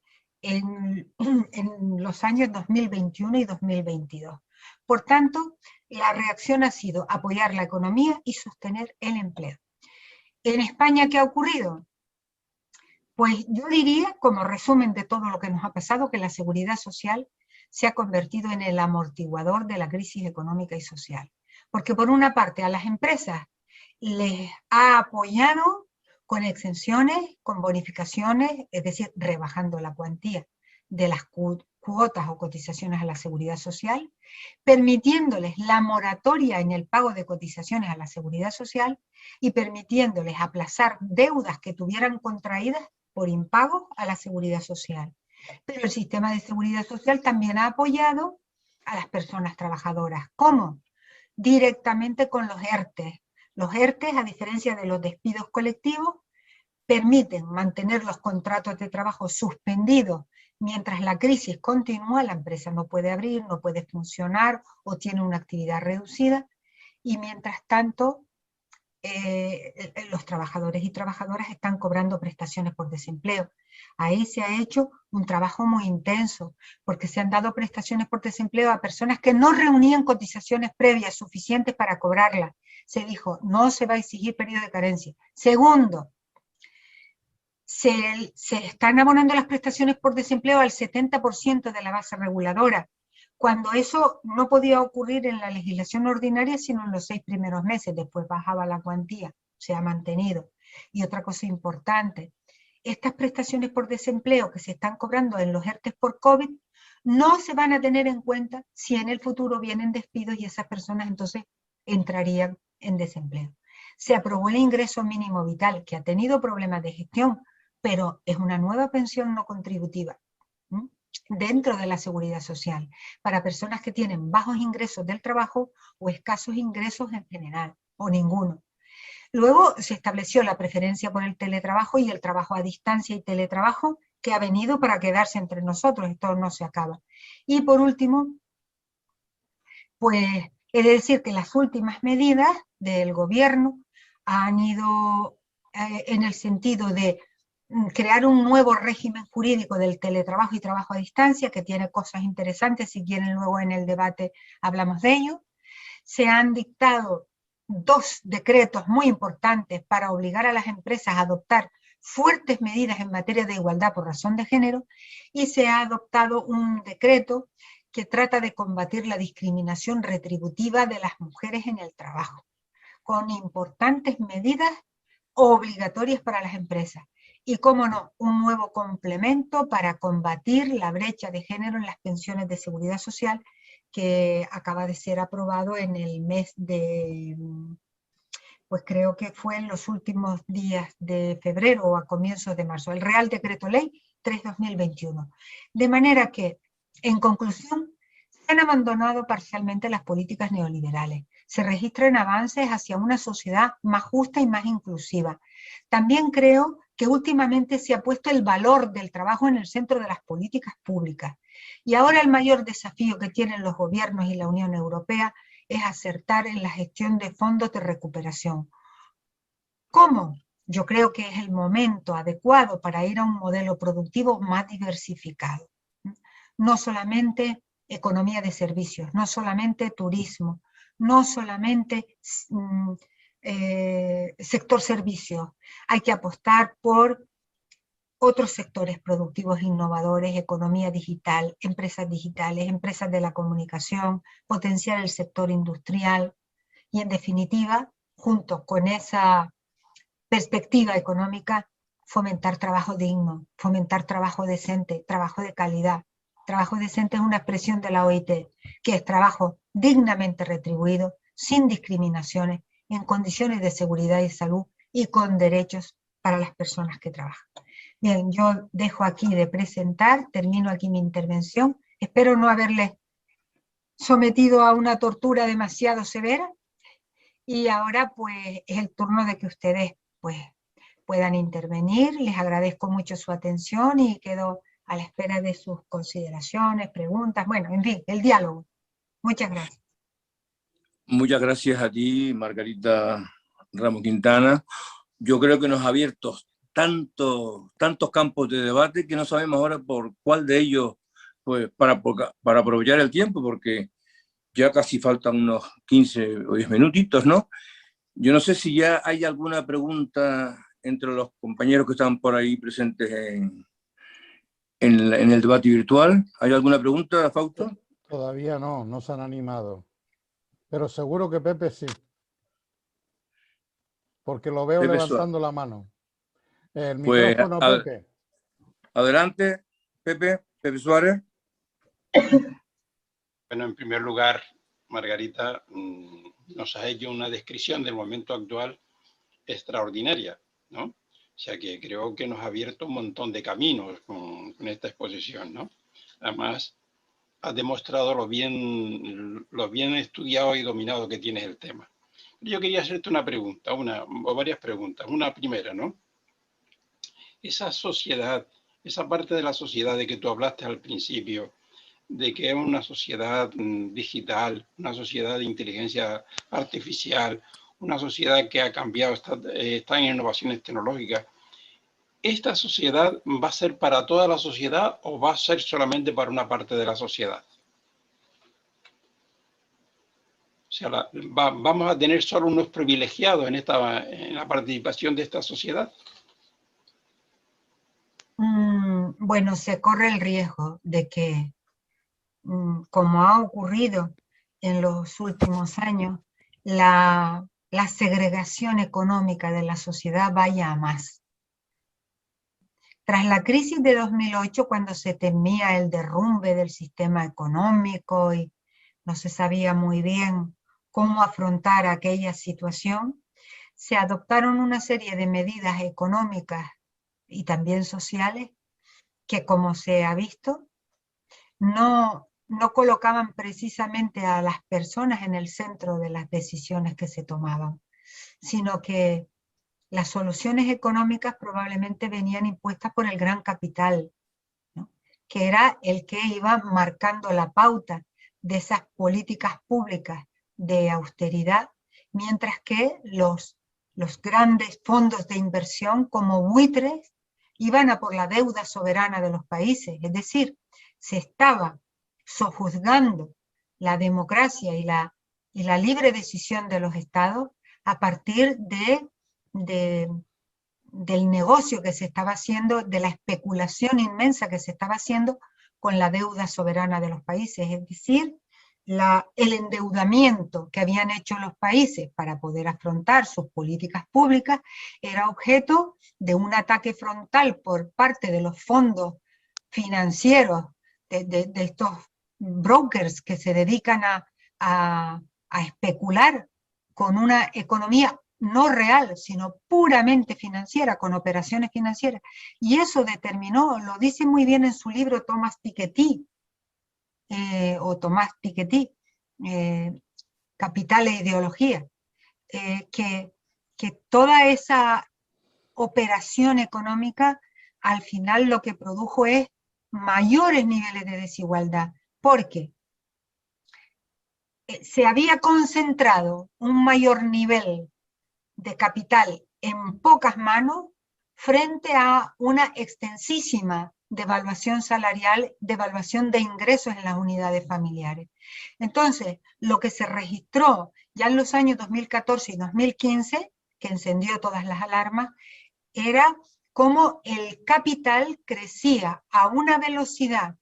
los años 2021 y 2022. Por tanto, la reacción ha sido apoyar la economía y sostener el empleo. ¿En España qué ha ocurrido? Pues yo diría, como resumen de todo lo que nos ha pasado, que la seguridad social se ha convertido en el amortiguador de la crisis económica y social. Porque por una parte a las empresas les ha apoyado con exenciones, con bonificaciones, es decir, rebajando la cuantía de las cuotas o cotizaciones a la seguridad social, permitiéndoles la moratoria en el pago de cotizaciones a la seguridad social y permitiéndoles aplazar deudas que tuvieran contraídas por impago a la seguridad social. Pero el sistema de seguridad social también ha apoyado a las personas trabajadoras. ¿Cómo? Directamente con los ERTE. Los ERTE, a diferencia de los despidos colectivos, permiten mantener los contratos de trabajo suspendidos mientras la crisis continúa, la empresa no puede abrir, no puede funcionar o tiene una actividad reducida, y mientras tanto los trabajadores y trabajadoras están cobrando prestaciones por desempleo. Ahí se ha hecho un trabajo muy intenso, porque se han dado prestaciones por desempleo a personas que no reunían cotizaciones previas suficientes para cobrarlas. Se dijo, no se va a exigir periodo de carencia. Segundo, se están abonando las prestaciones por desempleo al 70% de la base reguladora, cuando eso no podía ocurrir en la legislación ordinaria sino en los 6 primeros meses, después bajaba la cuantía, se ha mantenido. Y otra cosa importante, estas prestaciones por desempleo que se están cobrando en los ERTE por COVID no se van a tener en cuenta si en el futuro vienen despidos y esas personas entonces entrarían en desempleo. Se aprobó el ingreso mínimo vital, que ha tenido problemas de gestión, pero es una nueva pensión no contributiva dentro de la seguridad social, para personas que tienen bajos ingresos del trabajo o escasos ingresos en general, o ninguno. Luego se estableció la preferencia por el teletrabajo y el trabajo a distancia y teletrabajo, que ha venido para quedarse entre nosotros, esto no se acaba. Y por último, pues he de decir que las últimas medidas del gobierno han ido en el sentido de crear un nuevo régimen jurídico del teletrabajo y trabajo a distancia, que tiene cosas interesantes, si quieren luego en el debate hablamos de ello. Se han dictado 2 decretos muy importantes para obligar a las empresas a adoptar fuertes medidas en materia de igualdad por razón de género, y se ha adoptado un decreto que trata de combatir la discriminación retributiva de las mujeres en el trabajo, con importantes medidas obligatorias para las empresas. Y, cómo no, un nuevo complemento para combatir la brecha de género en las pensiones de seguridad social, que acaba de ser aprobado en el mes de, pues creo que fue en los últimos días de febrero o a comienzos de marzo, el Real Decreto Ley 3/2021. De manera que, en conclusión, se han abandonado parcialmente las políticas neoliberales. Se registran avances hacia una sociedad más justa y más inclusiva. También creo que últimamente se ha puesto el valor del trabajo en el centro de las políticas públicas. Y ahora el mayor desafío que tienen los gobiernos y la Unión Europea es acertar en la gestión de fondos de recuperación. ¿Cómo? Yo creo que es el momento adecuado para ir a un modelo productivo más diversificado. No solamente economía de servicios, no solamente turismo, no solamente sector servicios. Hay que apostar por otros sectores productivos innovadores, economía digital, empresas digitales, empresas de la comunicación, potenciar el sector industrial y, en definitiva, junto con esa perspectiva económica, fomentar trabajo digno, fomentar trabajo decente, trabajo de calidad. Trabajo decente es una expresión de la OIT, que es trabajo dignamente retribuido, sin discriminaciones, en condiciones de seguridad y salud y con derechos para las personas que trabajan. Bien, yo dejo aquí de presentar, termino aquí mi intervención. Espero no haberles sometido a una tortura demasiado severa, y ahora pues es el turno de que ustedes pues puedan intervenir. Les agradezco mucho su atención y quedo a la espera de sus consideraciones, preguntas, bueno, en fin, el diálogo. Muchas gracias. Muchas gracias a ti, Margarita Ramos Quintana. Yo creo que nos ha abierto tantos campos de debate que no sabemos ahora por cuál de ellos, pues para aprovechar el tiempo, porque ya casi faltan unos 15 o 10 minutitos, ¿no? Yo no sé si ya hay alguna pregunta entre los compañeros que están por ahí presentes en el debate virtual. ¿Hay alguna pregunta, Fausto? Todavía no se han animado. Pero seguro que Pepe sí. Porque lo veo Pepe levantando Suárez. la mano. El Pues micrófono, Pepe. adelante, Pepe Suárez. Bueno, en primer lugar, Margarita, nos has hecho una descripción del momento actual extraordinaria, ¿no? O sea que creo que nos ha abierto un montón de caminos con esta exposición, ¿no? Además, has demostrado lo bien estudiado y dominado que tienes el tema. Yo quería hacerte una pregunta, o varias preguntas. Una primera, ¿no? Esa sociedad, esa parte de la sociedad de que tú hablaste al principio, de que es una sociedad digital, una sociedad de inteligencia artificial, una sociedad que ha cambiado, está en innovaciones tecnológicas. ¿Esta sociedad va a ser para toda la sociedad o va a ser solamente para una parte de la sociedad? O sea, ¿vamos a tener solo unos privilegiados en la participación de esta sociedad? Bueno, se corre el riesgo de que, como ha ocurrido en los últimos años, la segregación económica de la sociedad vaya a más. Tras la crisis de 2008, cuando se temía el derrumbe del sistema económico y no se sabía muy bien cómo afrontar aquella situación, se adoptaron una serie de medidas económicas y también sociales que, como se ha visto, no colocaban precisamente a las personas en el centro de las decisiones que se tomaban, sino que las soluciones económicas probablemente venían impuestas por el gran capital, ¿no? Que era el que iba marcando la pauta de esas políticas públicas de austeridad, mientras que los grandes fondos de inversión como buitres iban a por la deuda soberana de los países, es decir, se estaba sojuzgando la democracia y la libre decisión de los estados a partir del negocio que se estaba haciendo, de la especulación inmensa que se estaba haciendo con la deuda soberana de los países, es decir, el endeudamiento que habían hecho los países para poder afrontar sus políticas públicas era objeto de un ataque frontal por parte de los fondos financieros, de estos brokers que se dedican a especular con una economía no real, sino puramente financiera, con operaciones financieras. Y eso determinó, lo dice muy bien en su libro Thomas Piketty, Capital e Ideología, que toda esa operación económica al final lo que produjo es mayores niveles de desigualdad, porque se había concentrado un mayor nivel de capital en pocas manos frente a una extensísima devaluación salarial, devaluación de ingresos en las unidades familiares. Entonces, lo que se registró ya en los años 2014 y 2015, que encendió todas las alarmas, era cómo el capital crecía a una velocidad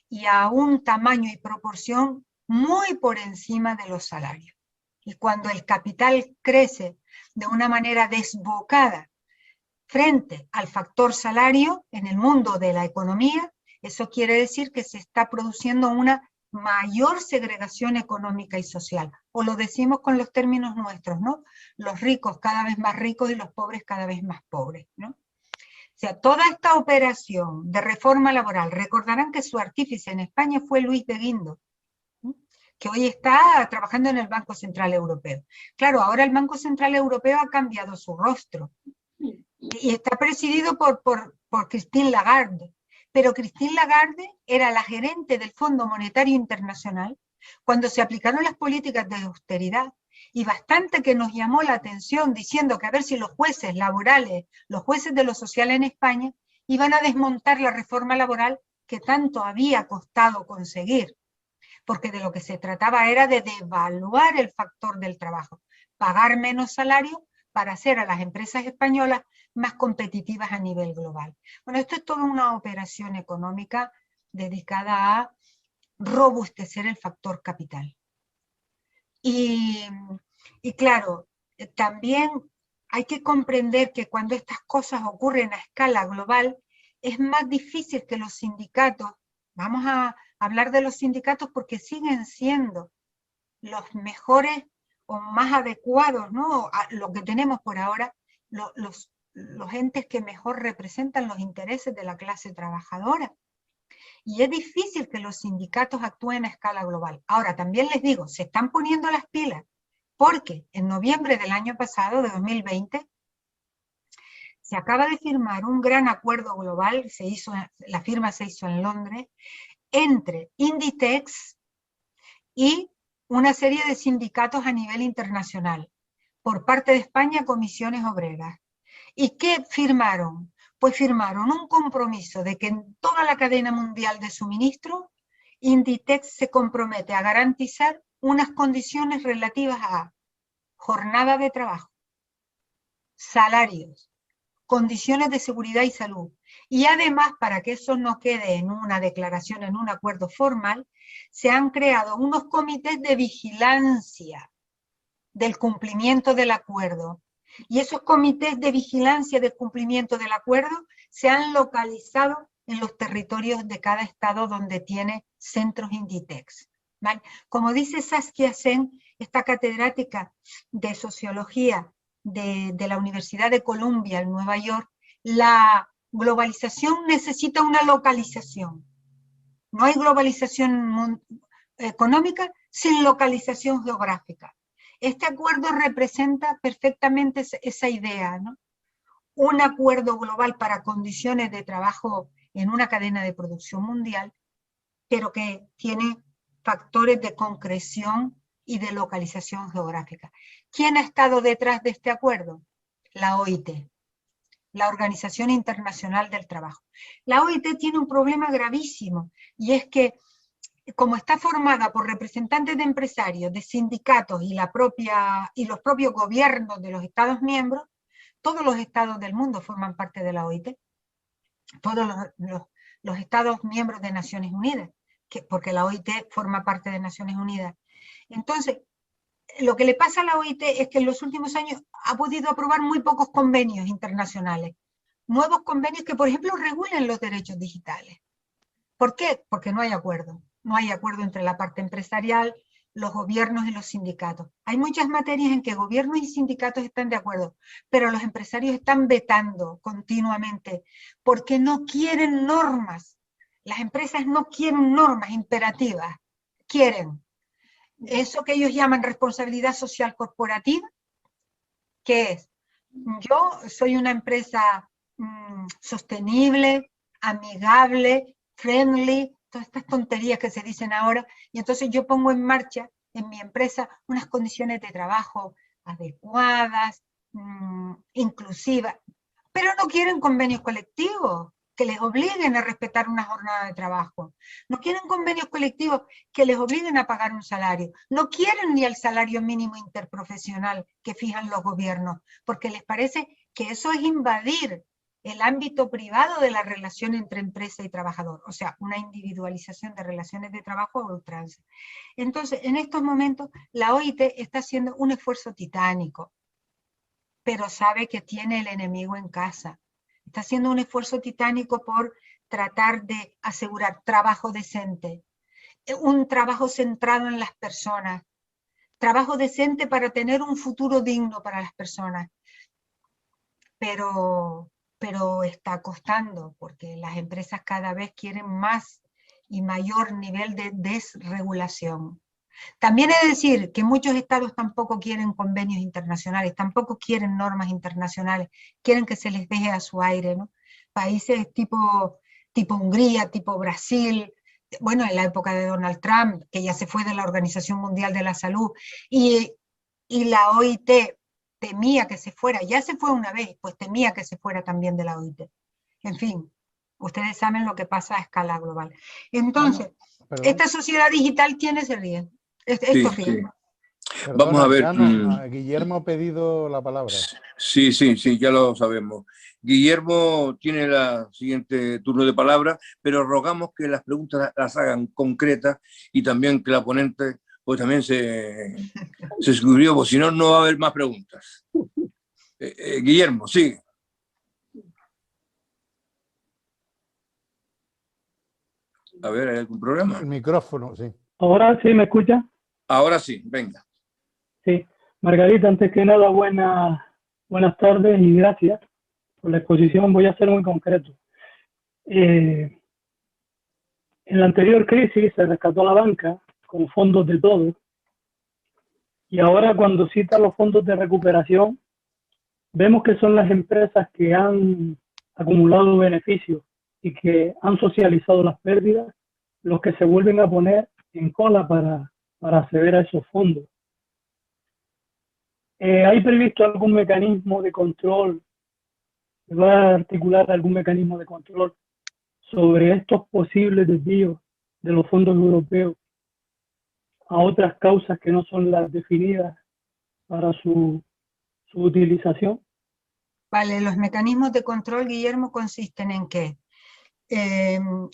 y a un tamaño y proporción muy por encima de los salarios. Y cuando el capital crece de una manera desbocada frente al factor salario en el mundo de la economía, eso quiere decir que se está produciendo una mayor segregación económica y social. O lo decimos con los términos nuestros, ¿no? Los ricos cada vez más ricos y los pobres cada vez más pobres, ¿no? O sea, toda esta operación de reforma laboral, recordarán que su artífice en España fue Luis de Guindos, que hoy está trabajando en el Banco Central Europeo. Claro, ahora el Banco Central Europeo ha cambiado su rostro y está presidido por Christine Lagarde, pero Christine Lagarde era la gerente del Fondo Monetario Internacional cuando se aplicaron las políticas de austeridad, y bastante que nos llamó la atención diciendo que a ver si los jueces laborales, los jueces de lo social en España, iban a desmontar la reforma laboral que tanto había costado conseguir, porque de lo que se trataba era de devaluar el factor del trabajo, pagar menos salario para hacer a las empresas españolas más competitivas a nivel global. Bueno, esto es toda una operación económica dedicada a robustecer el factor capital. Y claro, también hay que comprender que cuando estas cosas ocurren a escala global, es más difícil que los sindicatos, vamos a hablar de los sindicatos porque siguen siendo los mejores o más adecuados, ¿no? A lo que tenemos por ahora, los entes que mejor representan los intereses de la clase trabajadora. Y es difícil que los sindicatos actúen a escala global. Ahora, también les digo, se están poniendo las pilas, porque en noviembre del año pasado, de 2020, se acaba de firmar un gran acuerdo global, la firma se hizo en Londres, entre Inditex y una serie de sindicatos a nivel internacional, por parte de España, comisiones obreras. ¿Y qué firmaron? Pues firmaron un compromiso de que en toda la cadena mundial de suministro, Inditex se compromete a garantizar unas condiciones relativas a jornada de trabajo, salarios, condiciones de seguridad y salud. Y además, para que eso no quede en una declaración, en un acuerdo formal, se han creado unos comités de vigilancia del cumplimiento del acuerdo. Y esos comités de vigilancia del cumplimiento del acuerdo se han localizado en los territorios de cada estado donde tiene centros Inditex, ¿vale? Como dice Saskia Sen, esta catedrática de sociología de la Universidad de Columbia en Nueva York, la globalización necesita una localización. No hay globalización económica sin localización geográfica. Este acuerdo representa perfectamente esa idea, ¿no? Un acuerdo global para condiciones de trabajo en una cadena de producción mundial, pero que tiene factores de concreción y de localización geográfica. ¿Quién ha estado detrás de este acuerdo? La OIT. la Organización Internacional del Trabajo. La OIT tiene un problema gravísimo, y es que, como está formada por representantes de empresarios, de sindicatos y los propios gobiernos de los Estados miembros, todos los estados del mundo forman parte de la OIT, todos los estados miembros de Naciones Unidas, porque la OIT forma parte de Naciones Unidas. Entonces, lo que le pasa a la OIT es que en los últimos años ha podido aprobar muy pocos convenios internacionales, nuevos convenios que, por ejemplo, regulen los derechos digitales. ¿Por qué? Porque no hay acuerdo. No hay acuerdo entre la parte empresarial, los gobiernos y los sindicatos. Hay muchas materias en que gobiernos y sindicatos están de acuerdo, pero los empresarios están vetando continuamente porque no quieren normas. Las empresas no quieren normas imperativas, quieren eso que ellos llaman responsabilidad social corporativa, que es, yo soy una empresa sostenible, amigable, friendly, todas estas tonterías que se dicen ahora, y entonces yo pongo en marcha en mi empresa unas condiciones de trabajo adecuadas, inclusivas, pero no quieren convenios colectivos que les obliguen a respetar una jornada de trabajo. No quieren convenios colectivos que les obliguen a pagar un salario. No quieren ni el salario mínimo interprofesional que fijan los gobiernos, porque les parece que eso es invadir el ámbito privado de la relación entre empresa y trabajador, o sea, una individualización de relaciones de trabajo a ultranza. Entonces, en estos momentos, la OIT está haciendo un esfuerzo titánico, pero sabe que tiene el enemigo en casa. Está haciendo un esfuerzo titánico por tratar de asegurar trabajo decente, un trabajo centrado en las personas, trabajo decente para tener un futuro digno para las personas. Pero está costando, porque las empresas cada vez quieren más y mayor nivel de desregulación. También he de decir que muchos estados tampoco quieren convenios internacionales, tampoco quieren normas internacionales, quieren que se les deje a su aire, ¿no? Países tipo Hungría, tipo Brasil, bueno, en la época de Donald Trump, que ya se fue de la Organización Mundial de la Salud, y la OIT temía que se fuera, ya se fue una vez, pues temía que se fuera también de la OIT. En fin, ustedes saben lo que pasa a escala global. Entonces, esta sociedad digital tiene ese riesgo. Estos riesgos. Vamos a ver. Guillermo ha pedido la palabra. Sí, ya lo sabemos. Guillermo tiene el siguiente turno de palabra, pero rogamos que las preguntas las hagan concretas y también que la ponente pues también se escribió, porque si no, no va a haber más preguntas. Guillermo, sigue. A ver, ¿hay algún problema? El micrófono, sí. ¿Ahora sí me escucha? Ahora sí, venga. Sí. Margarita, antes que nada, buenas tardes y gracias por la exposición. Voy a ser muy concreto. En la anterior crisis se rescató la banca con fondos de todo. Y ahora cuando cita los fondos de recuperación, vemos que son las empresas que han acumulado beneficios y que han socializado las pérdidas los que se vuelven a poner en cola para acceder a esos fondos. ¿Hay previsto algún mecanismo de control? ¿Se va a articular algún mecanismo de control sobre estos posibles desvíos de los fondos europeos a otras causas que no son las definidas para su utilización? Vale, los mecanismos de control, Guillermo, consisten en que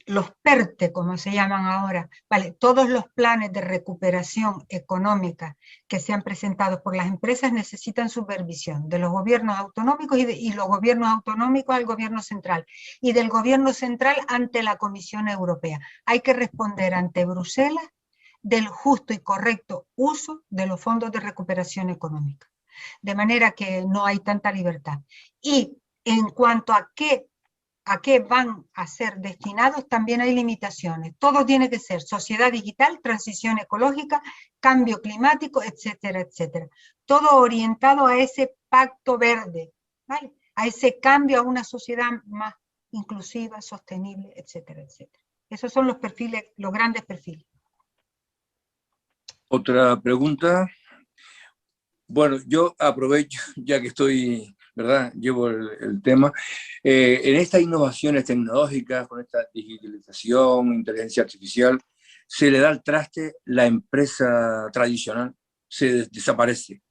los PERTE, como se llaman ahora, vale, todos los planes de recuperación económica que se han presentado por las empresas necesitan supervisión de los gobiernos autonómicos y los gobiernos autonómicos al gobierno central, y del gobierno central ante la Comisión Europea. Hay que responder ante Bruselas del justo y correcto uso de los fondos de recuperación económica. De manera que no hay tanta libertad. Y en cuanto a qué van a ser destinados, también hay limitaciones. Todo tiene que ser sociedad digital, transición ecológica, cambio climático, etcétera, etcétera. Todo orientado a ese pacto verde, ¿vale? A ese cambio a una sociedad más inclusiva, sostenible, etcétera, etcétera. Esos son los perfiles, los grandes perfiles. Otra pregunta. Bueno, yo aprovecho, ya que estoy ¿verdad? Llevo el tema. En estas innovaciones tecnológicas, con esta digitalización, inteligencia artificial, se le da al traste la empresa tradicional, se desaparece.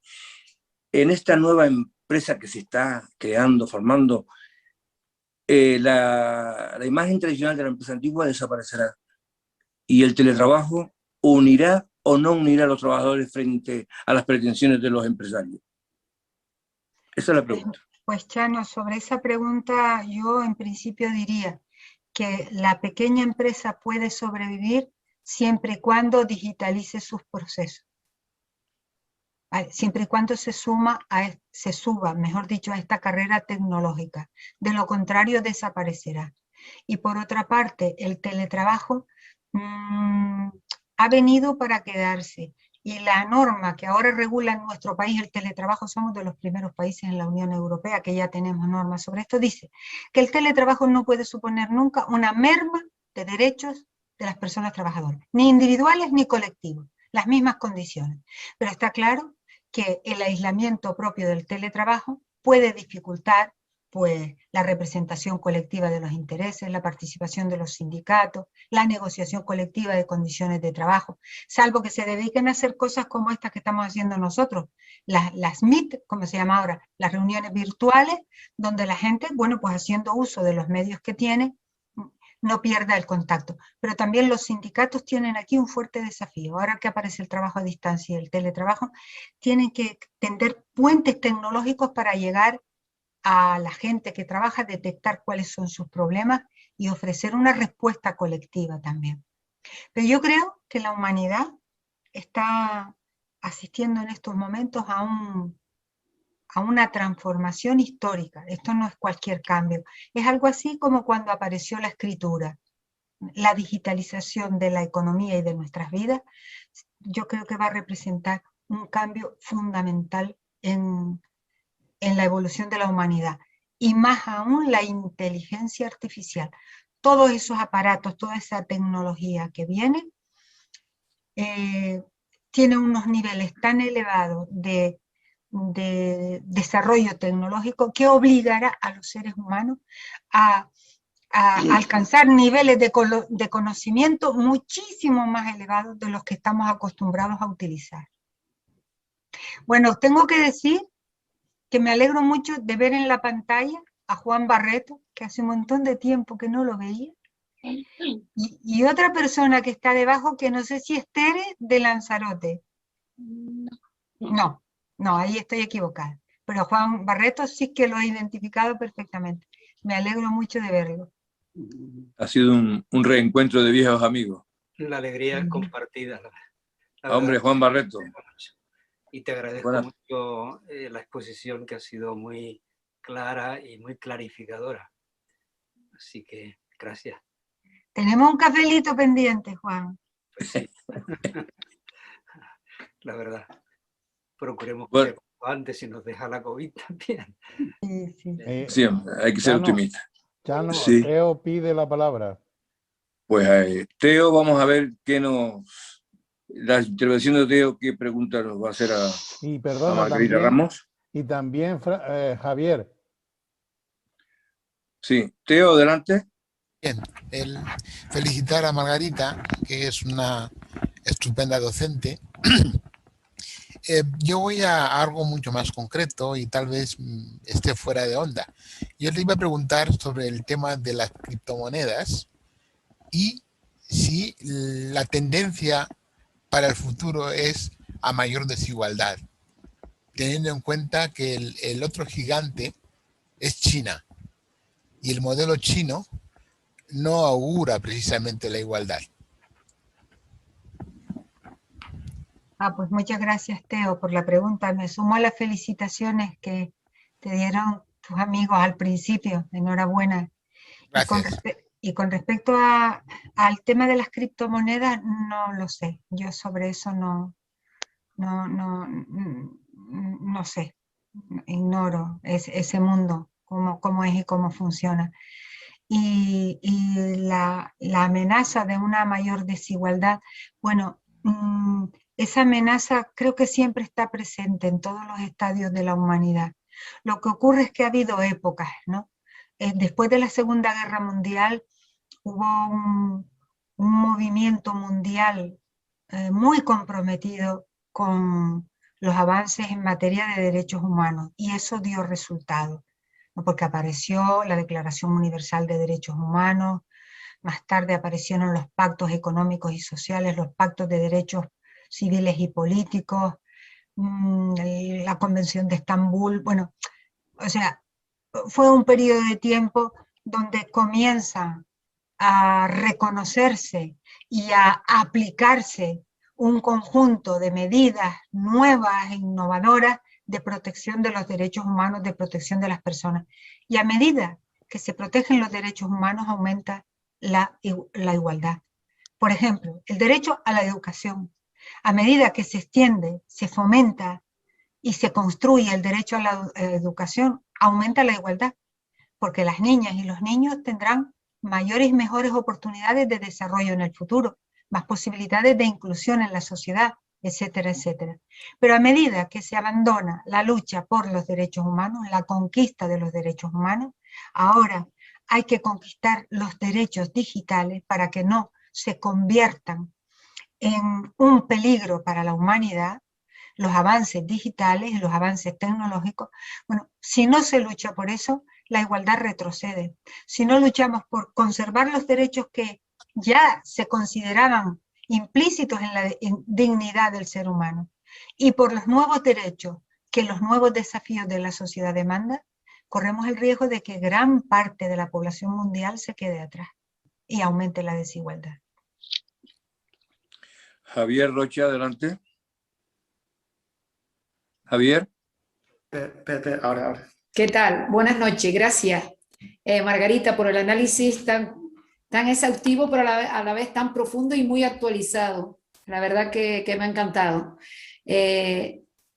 En esta nueva empresa que se está creando, formando, la imagen tradicional de la empresa antigua desaparecerá. Y el teletrabajo unirá o no unirá a los trabajadores frente a las pretensiones de los empresarios. Esa es la pregunta. Pues Chano, sobre esa pregunta yo en principio diría que la pequeña empresa puede sobrevivir siempre y cuando digitalice sus procesos. Siempre y cuando se suba, mejor dicho, a esta carrera tecnológica. De lo contrario, desaparecerá. Y por otra parte, el teletrabajo ha venido para quedarse. Y la norma que ahora regula en nuestro país el teletrabajo, somos de los primeros países en la Unión Europea que ya tenemos normas sobre esto, dice que el teletrabajo no puede suponer nunca una merma de derechos de las personas trabajadoras, ni individuales ni colectivos, las mismas condiciones. Pero está claro que el aislamiento propio del teletrabajo puede dificultar pues, la representación colectiva de los intereses, la participación de los sindicatos, la negociación colectiva de condiciones de trabajo, salvo que se dediquen a hacer cosas como estas que estamos haciendo nosotros, las Meet, como se llama ahora, las reuniones virtuales, donde la gente, bueno, pues haciendo uso de los medios que tiene, no pierda el contacto. Pero también los sindicatos tienen aquí un fuerte desafío. Ahora que aparece el trabajo a distancia y el teletrabajo, tienen que tender puentes tecnológicos para llegar a la gente que trabaja, detectar cuáles son sus problemas y ofrecer una respuesta colectiva también. Pero yo creo que la humanidad está asistiendo en estos momentos a una transformación histórica. Esto no es cualquier cambio. Es algo así como cuando apareció la escritura. La digitalización de la economía y de nuestras vidas, yo creo que va a representar un cambio fundamental en la evolución de la humanidad. Y más aún la inteligencia artificial. Todos esos aparatos, toda esa tecnología que viene, tiene unos niveles tan elevados de desarrollo tecnológico que obligará a los seres humanos a alcanzar niveles de conocimiento muchísimo más elevados de los que estamos acostumbrados a utilizar. Bueno, tengo que decir que me alegro mucho de ver en la pantalla a Juan Barreto, que hace un montón de tiempo que no lo veía, y otra persona que está debajo, que no sé si es Tere de Lanzarote. No, ahí estoy equivocada. Pero Juan Barreto sí que lo he identificado perfectamente. Me alegro mucho de verlo. Ha sido un reencuentro de viejos amigos. La alegría es compartida. Hombre, Juan Barreto. Y te agradezco mucho la exposición, que ha sido muy clara y muy clarificadora. Así que, gracias. Tenemos un cafelito pendiente, Juan. Pues sí. La verdad. Procuremos que sea antes si nos deja la COVID también. Sí, hay que ser optimista. Chano, sí. Teo pide la palabra. Pues Teo, vamos a ver qué la intervención de Teo, qué pregunta nos va a hacer a Margarita Ramos. Y también Javier. Sí, Teo, adelante. Bien, felicitar a Margarita, que es una estupenda docente. Yo voy a algo mucho más concreto y tal vez esté fuera de onda. Yo le iba a preguntar sobre el tema de las criptomonedas y si la tendencia para el futuro es a mayor desigualdad, teniendo en cuenta que el otro gigante es China y el modelo chino no augura precisamente la igualdad. Pues muchas gracias, Teo, por la pregunta. Me sumo a las felicitaciones que te dieron tus amigos al principio. Enhorabuena. Gracias. Y con respecto al tema de las criptomonedas, no lo sé. Yo sobre eso no sé. Ignoro ese mundo, cómo es y cómo funciona. Y la amenaza de una mayor desigualdad, bueno, esa amenaza creo que siempre está presente en todos los estadios de la humanidad. Lo que ocurre es que ha habido épocas, ¿no? Después de la Segunda Guerra Mundial hubo un movimiento mundial muy comprometido con los avances en materia de derechos humanos, y eso dio resultado, ¿no? Porque apareció la Declaración Universal de Derechos Humanos, más tarde aparecieron los pactos económicos y sociales, los pactos de derechos civiles y políticos, la Convención de Estambul. Bueno, o sea, fue un periodo de tiempo donde comienzan a reconocerse y a aplicarse un conjunto de medidas nuevas e innovadoras de protección de los derechos humanos, de protección de las personas. Y a medida que se protegen los derechos humanos, aumenta la igualdad. Por ejemplo, el derecho a la educación. A medida que se extiende, se fomenta y se construye el derecho a la educación, aumenta la igualdad, porque las niñas y los niños tendrán mayores y mejores oportunidades de desarrollo en el futuro, más posibilidades de inclusión en la sociedad, etcétera, etcétera. Pero a medida que se abandona la lucha por los derechos humanos, la conquista de los derechos humanos, ahora hay que conquistar los derechos digitales para que no se conviertan en un peligro para la humanidad, los avances digitales y los avances tecnológicos. Bueno, si no se lucha por eso, la igualdad retrocede. Si no luchamos por conservar los derechos que ya se consideraban implícitos en la dignidad del ser humano, y por los nuevos derechos que los nuevos desafíos de la sociedad demandan, corremos el riesgo de que gran parte de la población mundial se quede atrás y aumente la desigualdad. Javier Rocha, adelante. Javier. Ahora. ¿Qué tal? Buenas noches, gracias. Margarita, por el análisis tan exhaustivo, pero a la vez tan profundo y muy actualizado. La verdad que me ha encantado.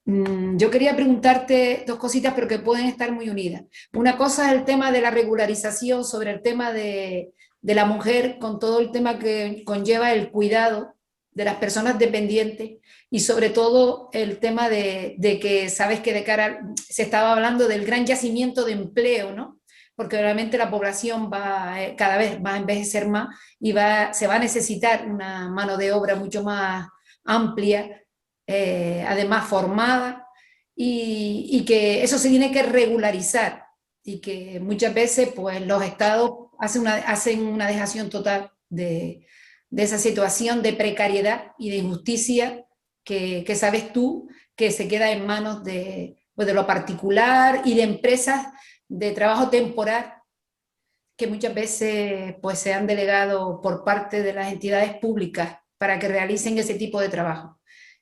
Yo quería preguntarte dos cositas, pero que pueden estar muy unidas. Una cosa es el tema de la regularización, sobre el tema de la mujer, con todo el tema que conlleva el cuidado de las personas dependientes, y sobre todo el tema de que sabes que de cara, se estaba hablando del gran yacimiento de empleo, ¿no? Porque realmente la población cada vez va a envejecer más y se va a necesitar una mano de obra mucho más amplia, además formada, y que eso se tiene que regularizar, y que muchas veces pues, los estados hacen una dejación total de esa situación de precariedad y de injusticia que sabes tú que se queda en manos de lo particular y de empresas de trabajo temporal que muchas veces pues, se han delegado por parte de las entidades públicas para que realicen ese tipo de trabajo.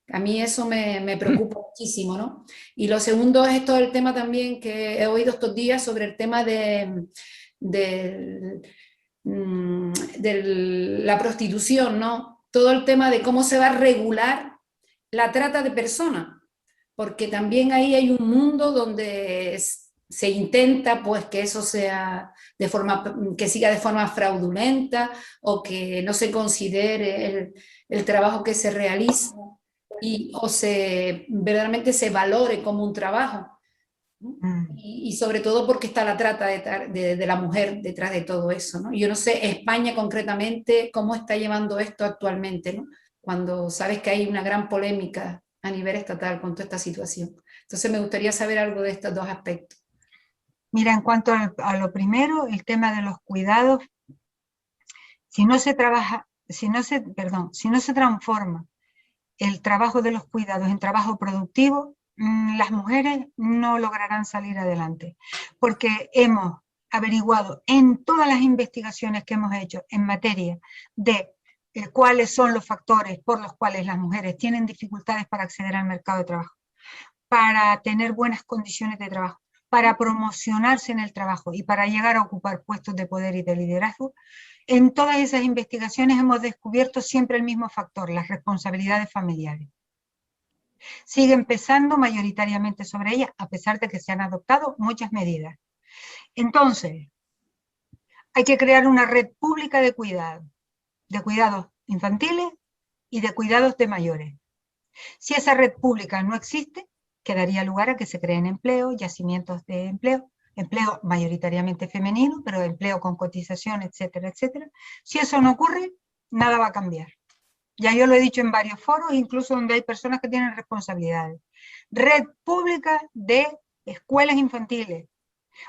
A mí eso me preocupa muchísimo, ¿no? Y lo segundo es todo el tema también que he oído estos días sobre el tema de la prostitución, ¿no? Todo el tema de cómo se va a regular la trata de personas, porque también ahí hay un mundo donde se intenta pues que eso sea que siga de forma fraudulenta, o que no se considere el trabajo que se realiza o verdaderamente se valore como un trabajo. Y sobre todo porque está la trata de la mujer detrás de todo eso, ¿no? Yo no sé, España concretamente, cómo está llevando esto actualmente, ¿no? Cuando sabes que hay una gran polémica a nivel estatal con toda esta situación. Entonces me gustaría saber algo de estos dos aspectos. Mira, en cuanto a lo primero, el tema de los cuidados, si no se transforma el trabajo de los cuidados en trabajo productivo, las mujeres no lograrán salir adelante, porque hemos averiguado en todas las investigaciones que hemos hecho en materia de cuáles son los factores por los cuales las mujeres tienen dificultades para acceder al mercado de trabajo, para tener buenas condiciones de trabajo, para promocionarse en el trabajo y para llegar a ocupar puestos de poder y de liderazgo. En todas esas investigaciones hemos descubierto siempre el mismo factor, las responsabilidades familiares. Siguen pesando mayoritariamente sobre ellas, a pesar de que se han adoptado muchas medidas. Entonces, hay que crear una red pública de cuidados infantiles y de cuidados de mayores. Si esa red pública no existe, que daría lugar a que se creen empleo, yacimientos de empleo, empleo mayoritariamente femenino, pero empleo con cotización, etcétera, etcétera. Si eso no ocurre, nada va a cambiar. Ya yo lo he dicho en varios foros, incluso donde hay personas que tienen responsabilidades. Red pública de escuelas infantiles.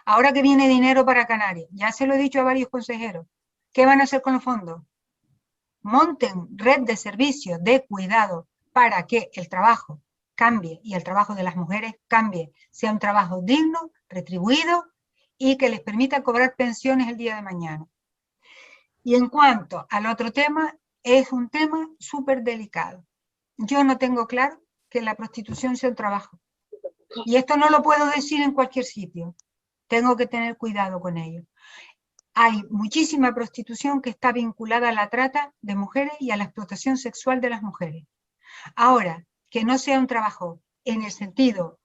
Ahora que viene dinero para Canarias, ya se lo he dicho a varios consejeros. ¿Qué van a hacer con los fondos? Monten red de servicios de cuidado para que el trabajo cambie y el trabajo de las mujeres cambie, sea un trabajo digno, retribuido y que les permita cobrar pensiones el día de mañana. Y en cuanto al otro tema, es un tema súper delicado. Yo no tengo claro que la prostitución sea un trabajo. Y esto no lo puedo decir en cualquier sitio. Tengo que tener cuidado con ello. Hay muchísima prostitución que está vinculada a la trata de mujeres y a la explotación sexual de las mujeres. Ahora, que no sea un trabajo en el sentido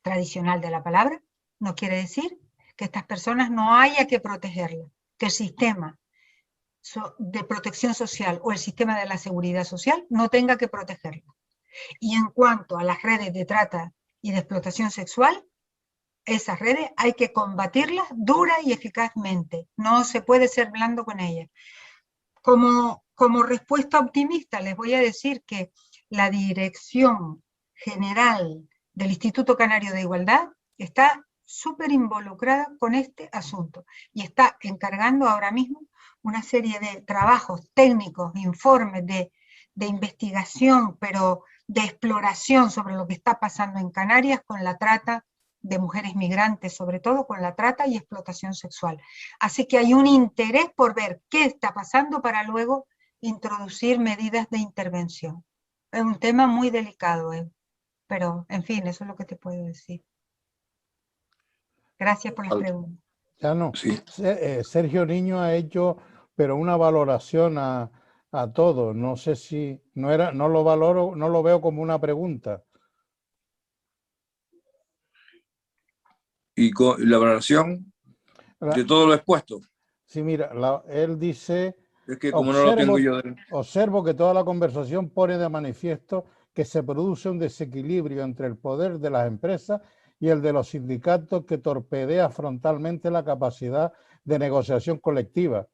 tradicional de la palabra, no quiere decir que estas personas no haya que protegerlas, que el sistema de protección social o el sistema de la seguridad social no tenga que protegerlas. Y en cuanto a las redes de trata y de explotación sexual, esas redes hay que combatirlas dura y eficazmente. No se puede ser blando con ellas. Como respuesta optimista les voy a decir que la Dirección General del Instituto Canario de Igualdad está súper involucrada con este asunto y está encargando ahora mismo una serie de trabajos técnicos, informes de investigación, pero de exploración sobre lo que está pasando en Canarias con la trata de mujeres migrantes, sobre todo con la trata y explotación sexual. Así que hay un interés por ver qué está pasando para luego introducir medidas de intervención. Es un tema muy delicado, pero en fin, eso es lo que te puedo decir. Gracias por las preguntas. Ya no. Sí. Sergio Niño ha hecho, pero una valoración a todo. No sé si no lo valoro, no lo veo como una pregunta. Y con la valoración de todo lo expuesto. Sí, mira, él dice, Es que como no lo tengo yo... observo que toda la conversación pone de manifiesto que se produce un desequilibrio entre el poder de las empresas y el de los sindicatos que torpedea frontalmente la capacidad de negociación colectiva.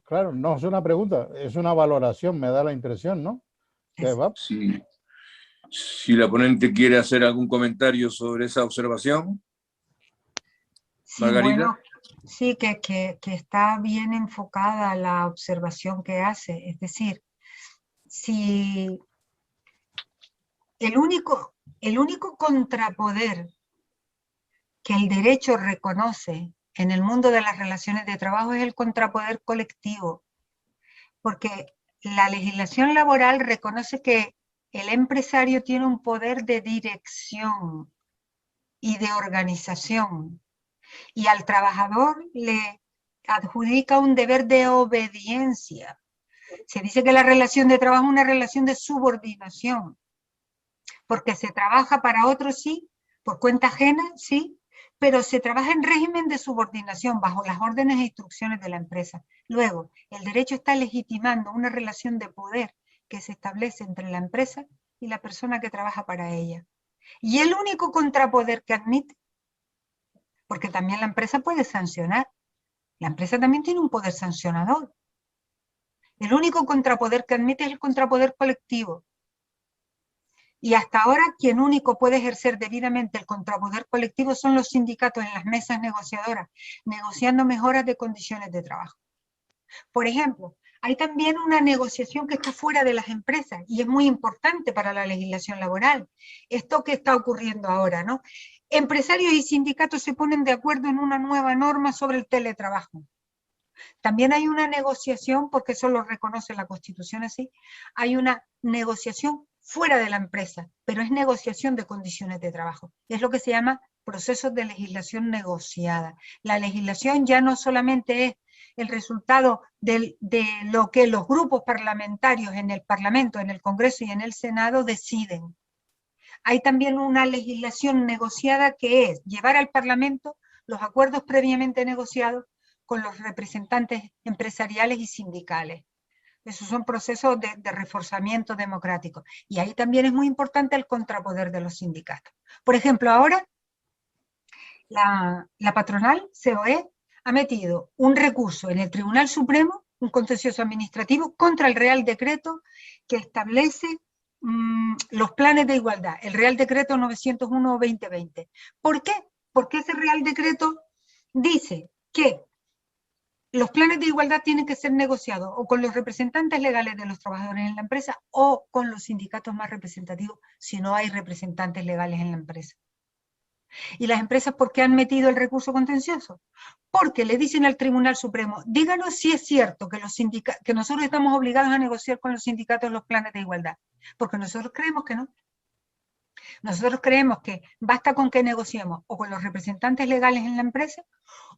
Claro, no es una pregunta, es una valoración, me da la impresión, ¿no? Sí. Si la ponente quiere hacer algún comentario sobre esa observación. Sí, Margarita. bueno, sí, que está bien enfocada la observación que hace. Es decir, si el único contrapoder que el derecho reconoce en el mundo de las relaciones de trabajo es el contrapoder colectivo, porque la legislación laboral reconoce que el empresario tiene un poder de dirección y de organización, y al trabajador le adjudica un deber de obediencia. Se dice que la relación de trabajo es una relación de subordinación, porque se trabaja para otros, sí, por cuenta ajena, sí, pero se trabaja en régimen de subordinación, bajo las órdenes e instrucciones de la empresa. Luego, el derecho está legitimando una relación de poder que se establece entre la empresa y la persona que trabaja para ella. Y el único contrapoder que admite, porque también la empresa puede sancionar, la empresa también tiene un poder sancionador. El único contrapoder que admite es el contrapoder colectivo. Y hasta ahora quien único puede ejercer debidamente el contrapoder colectivo son los sindicatos en las mesas negociadoras, negociando mejoras de condiciones de trabajo. Por ejemplo, hay también una negociación que está fuera de las empresas y es muy importante para la legislación laboral. Esto que está ocurriendo ahora, ¿no? Empresarios y sindicatos se ponen de acuerdo en una nueva norma sobre el teletrabajo. También hay una negociación, porque eso lo reconoce la Constitución así, hay una negociación fuera de la empresa, pero es negociación de condiciones de trabajo. Es lo que se llama procesos de legislación negociada. La legislación ya no solamente es el resultado de lo que los grupos parlamentarios en el Parlamento, en el Congreso y en el Senado deciden. Hay también una legislación negociada que es llevar al Parlamento los acuerdos previamente negociados con los representantes empresariales y sindicales. Esos son procesos de reforzamiento democrático. Y ahí también es muy importante el contrapoder de los sindicatos. Por ejemplo, ahora la patronal, COE, ha metido un recurso en el Tribunal Supremo, un contencioso administrativo, contra el Real Decreto que establece los planes de igualdad, el Real Decreto 901-2020. ¿Por qué? Porque ese Real Decreto dice que los planes de igualdad tienen que ser negociados o con los representantes legales de los trabajadores en la empresa o con los sindicatos más representativos si no hay representantes legales en la empresa. ¿Y las empresas por qué han metido el recurso contencioso? Porque le dicen al Tribunal Supremo, díganos si es cierto que nosotros estamos obligados a negociar con los sindicatos los planes de igualdad. Porque nosotros creemos que no. Nosotros creemos que basta con que negociemos o con los representantes legales en la empresa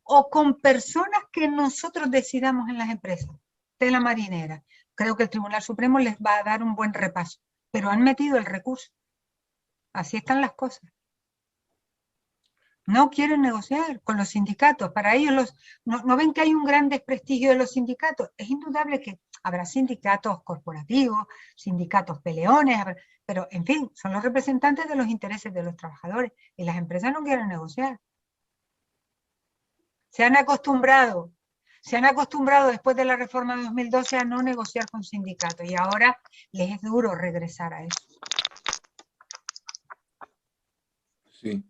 o con personas que nosotros decidamos en las empresas. Tela marinera. Creo que el Tribunal Supremo les va a dar un buen repaso, pero han metido el recurso. Así están las cosas. No quieren negociar con los sindicatos. Para ellos no ven que hay un gran desprestigio de los sindicatos. Es indudable que habrá sindicatos corporativos, sindicatos peleones, pero en fin, son los representantes de los intereses de los trabajadores y las empresas no quieren negociar. Se han acostumbrado después de la reforma de 2012 a no negociar con sindicatos y ahora les es duro regresar a eso. Sí.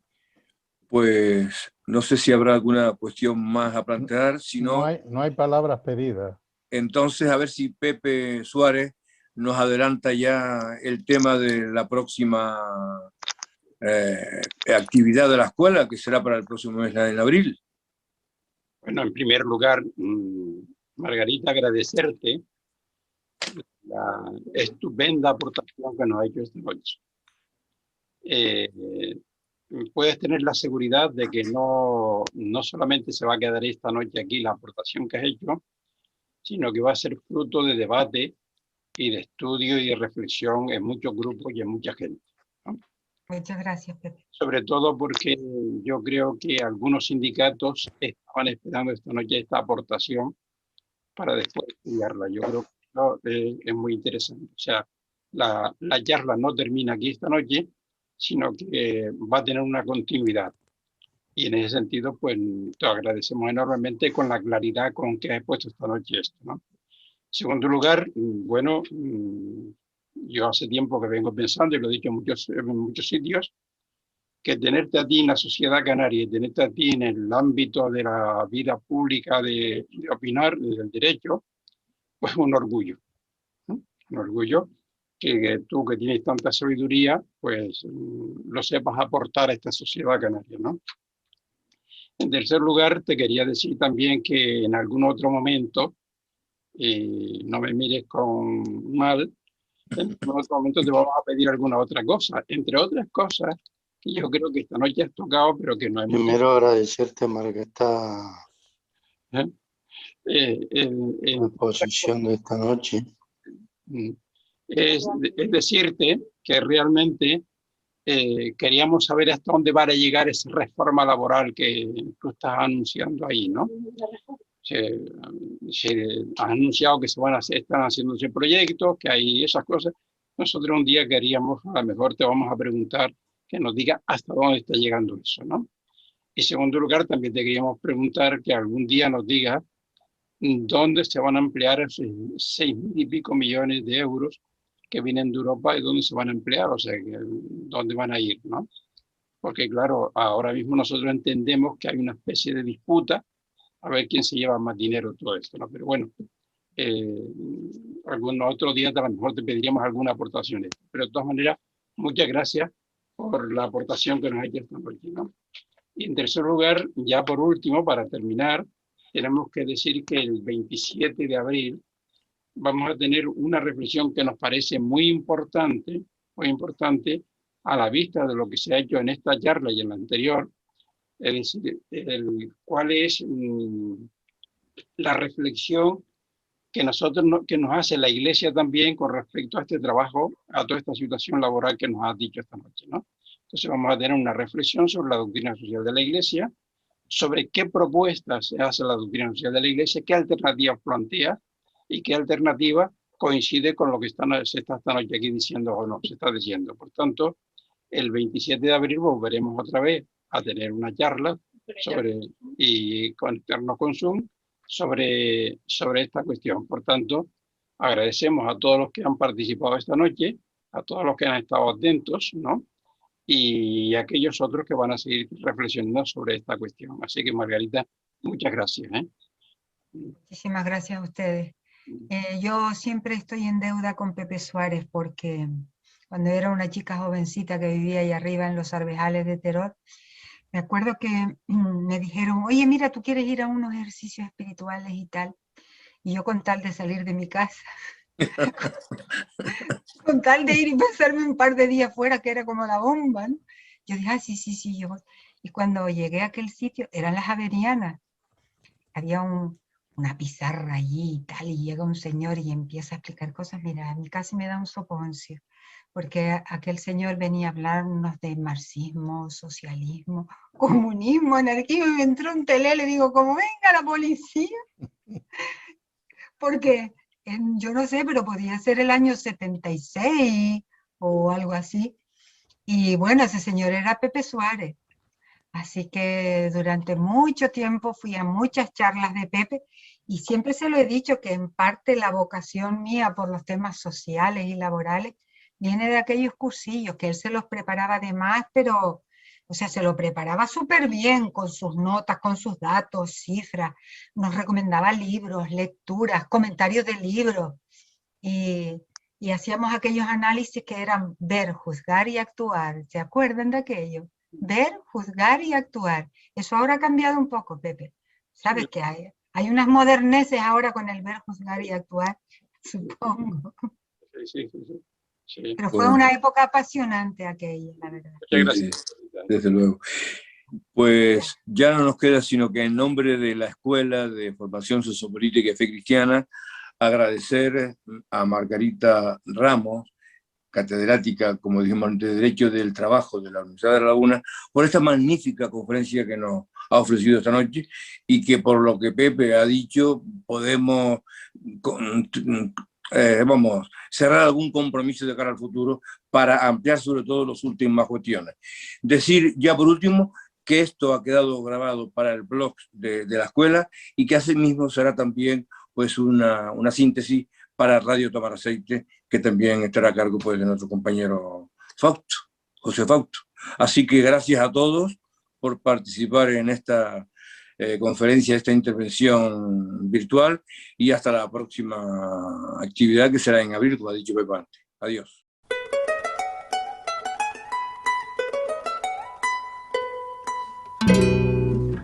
Pues no sé si habrá alguna cuestión más a plantear, si no... No hay palabras pedidas. Entonces, a ver si Pepe Suárez nos adelanta ya el tema de la próxima actividad de la escuela, que será para el próximo mes en abril. Bueno, en primer lugar, Margarita, agradecerte la estupenda aportación que nos ha hecho esta noche. Puedes tener la seguridad de que no solamente se va a quedar esta noche aquí la aportación que has hecho, sino que va a ser fruto de debate y de estudio y de reflexión en muchos grupos y en mucha gente, ¿no? Muchas gracias, Pepe. Sobre todo porque yo creo que algunos sindicatos estaban esperando esta noche esta aportación para después estudiarla. Yo creo que es muy interesante. O sea, la charla no termina aquí esta noche, sino que va a tener una continuidad. Y en ese sentido, pues te agradecemos enormemente con la claridad con que has expuesto esta noche esto, ¿no? En segundo lugar, bueno, yo hace tiempo que vengo pensando, y lo he dicho en muchos sitios, que tenerte a ti en la sociedad canaria y tenerte a ti en el ámbito de la vida pública de opinar, del derecho, pues un orgullo, ¿no? Un orgullo que tú, que tienes tanta sabiduría, pues lo sepas aportar a esta sociedad canaria, ¿no? En tercer lugar, te quería decir también que en algún otro momento, no me mires con mal, en algún otro momento te vamos a pedir alguna otra cosa, entre otras cosas que yo creo que esta noche has tocado, pero que no hemos... Primero agradecerte, Margarita, la exposición de esta noche. Es decirte que realmente queríamos saber hasta dónde va a llegar esa reforma laboral que tú estás anunciando ahí, ¿no? Se ha anunciado que están haciéndose proyectos, que hay esas cosas. Nosotros un día queríamos, a lo mejor te vamos a preguntar que nos diga hasta dónde está llegando eso, ¿no? Y en segundo lugar, también te queríamos preguntar que algún día nos diga dónde se van a emplear esos 6.000 y pico millones de euros que vienen de Europa y dónde se van a emplear, o sea, dónde van a ir, ¿no? Porque claro, ahora mismo nosotros entendemos que hay una especie de disputa a ver quién se lleva más dinero, todo esto, ¿no? Pero bueno, algún otro día a lo mejor te pediríamos alguna aportación. Pero de todas maneras, muchas gracias por la aportación que nos ha hecho esta noche, ¿no? Y en tercer lugar, ya por último, para terminar, tenemos que decir que el 27 de abril vamos a tener una reflexión que nos parece muy importante a la vista de lo que se ha hecho en esta charla y en la anterior, es decir, cuál es la reflexión que nos hace la Iglesia también con respecto a este trabajo, a toda esta situación laboral que nos has dicho esta noche, ¿no? Entonces vamos a tener una reflexión sobre la doctrina social de la Iglesia, sobre qué propuestas hace la doctrina social de la Iglesia, qué alternativas plantea y qué alternativas coincide con lo que se está esta noche aquí diciendo o no, se está diciendo. Por tanto, el 27 de abril volveremos otra vez a tener una charla y conectarnos con Zoom sobre esta cuestión. Por tanto, agradecemos a todos los que han participado esta noche, a todos los que han estado atentos, ¿no? Y a aquellos otros que van a seguir reflexionando sobre esta cuestión. Así que, Margarita, muchas gracias. Muchísimas gracias a ustedes. Yo siempre estoy en deuda con Pepe Suárez porque cuando era una chica jovencita que vivía ahí arriba en los Arvejales de Teror, me acuerdo que me dijeron, oye, mira, ¿tú quieres ir a unos ejercicios espirituales y tal? Y yo con tal de salir de mi casa, con tal de ir y pasarme un par de días fuera, que era como la bomba, ¿no? Yo dije, sí, yo voy. Y cuando llegué a aquel sitio, eran las Averianas. Había una pizarra allí y tal, y llega un señor y empieza a explicar cosas. Mira, a mí casi me da un soponcio, porque aquel señor venía a hablarnos de marxismo, socialismo, comunismo, anarquismo, y me entró un telele, digo, como venga la policía, porque yo no sé, pero podía ser el año 76 o algo así. Y bueno, ese señor era Pepe Suárez. Así que durante mucho tiempo fui a muchas charlas de Pepe y siempre se lo he dicho que en parte la vocación mía por los temas sociales y laborales viene de aquellos cursillos que él se los preparaba de más, pero, o sea, se lo preparaba súper bien con sus notas, con sus datos, cifras, nos recomendaba libros, lecturas, comentarios de libros y hacíamos aquellos análisis que eran ver, juzgar y actuar. ¿Se acuerdan de aquello? Ver, juzgar y actuar. Eso ahora ha cambiado un poco, Pepe. ¿Sabes qué hay? Hay unas moderneces ahora con el ver, juzgar y actuar, supongo. Sí. Pero fue una época apasionante aquella, la verdad. Muchas gracias. Desde luego. Pues ya no nos queda sino que en nombre de la Escuela de Formación Sociopolítica y Fe Cristiana, agradecer a Margarita Ramos, catedrática, como dijimos, de Derecho del Trabajo de la Universidad de La Laguna, por esta magnífica conferencia que nos ha ofrecido esta noche y que por lo que Pepe ha dicho podemos cerrar algún compromiso de cara al futuro para ampliar sobre todo las últimas cuestiones. Decir ya por último que esto ha quedado grabado para el blog de la escuela y que asimismo será también pues una síntesis para Radio Tomar Aceite, que también estará a cargo pues, de nuestro compañero Fausto, José Fausto. Así que gracias a todos por participar en esta conferencia, esta intervención virtual, y hasta la próxima actividad que será en abril, como ha dicho Pepe antes. Adiós.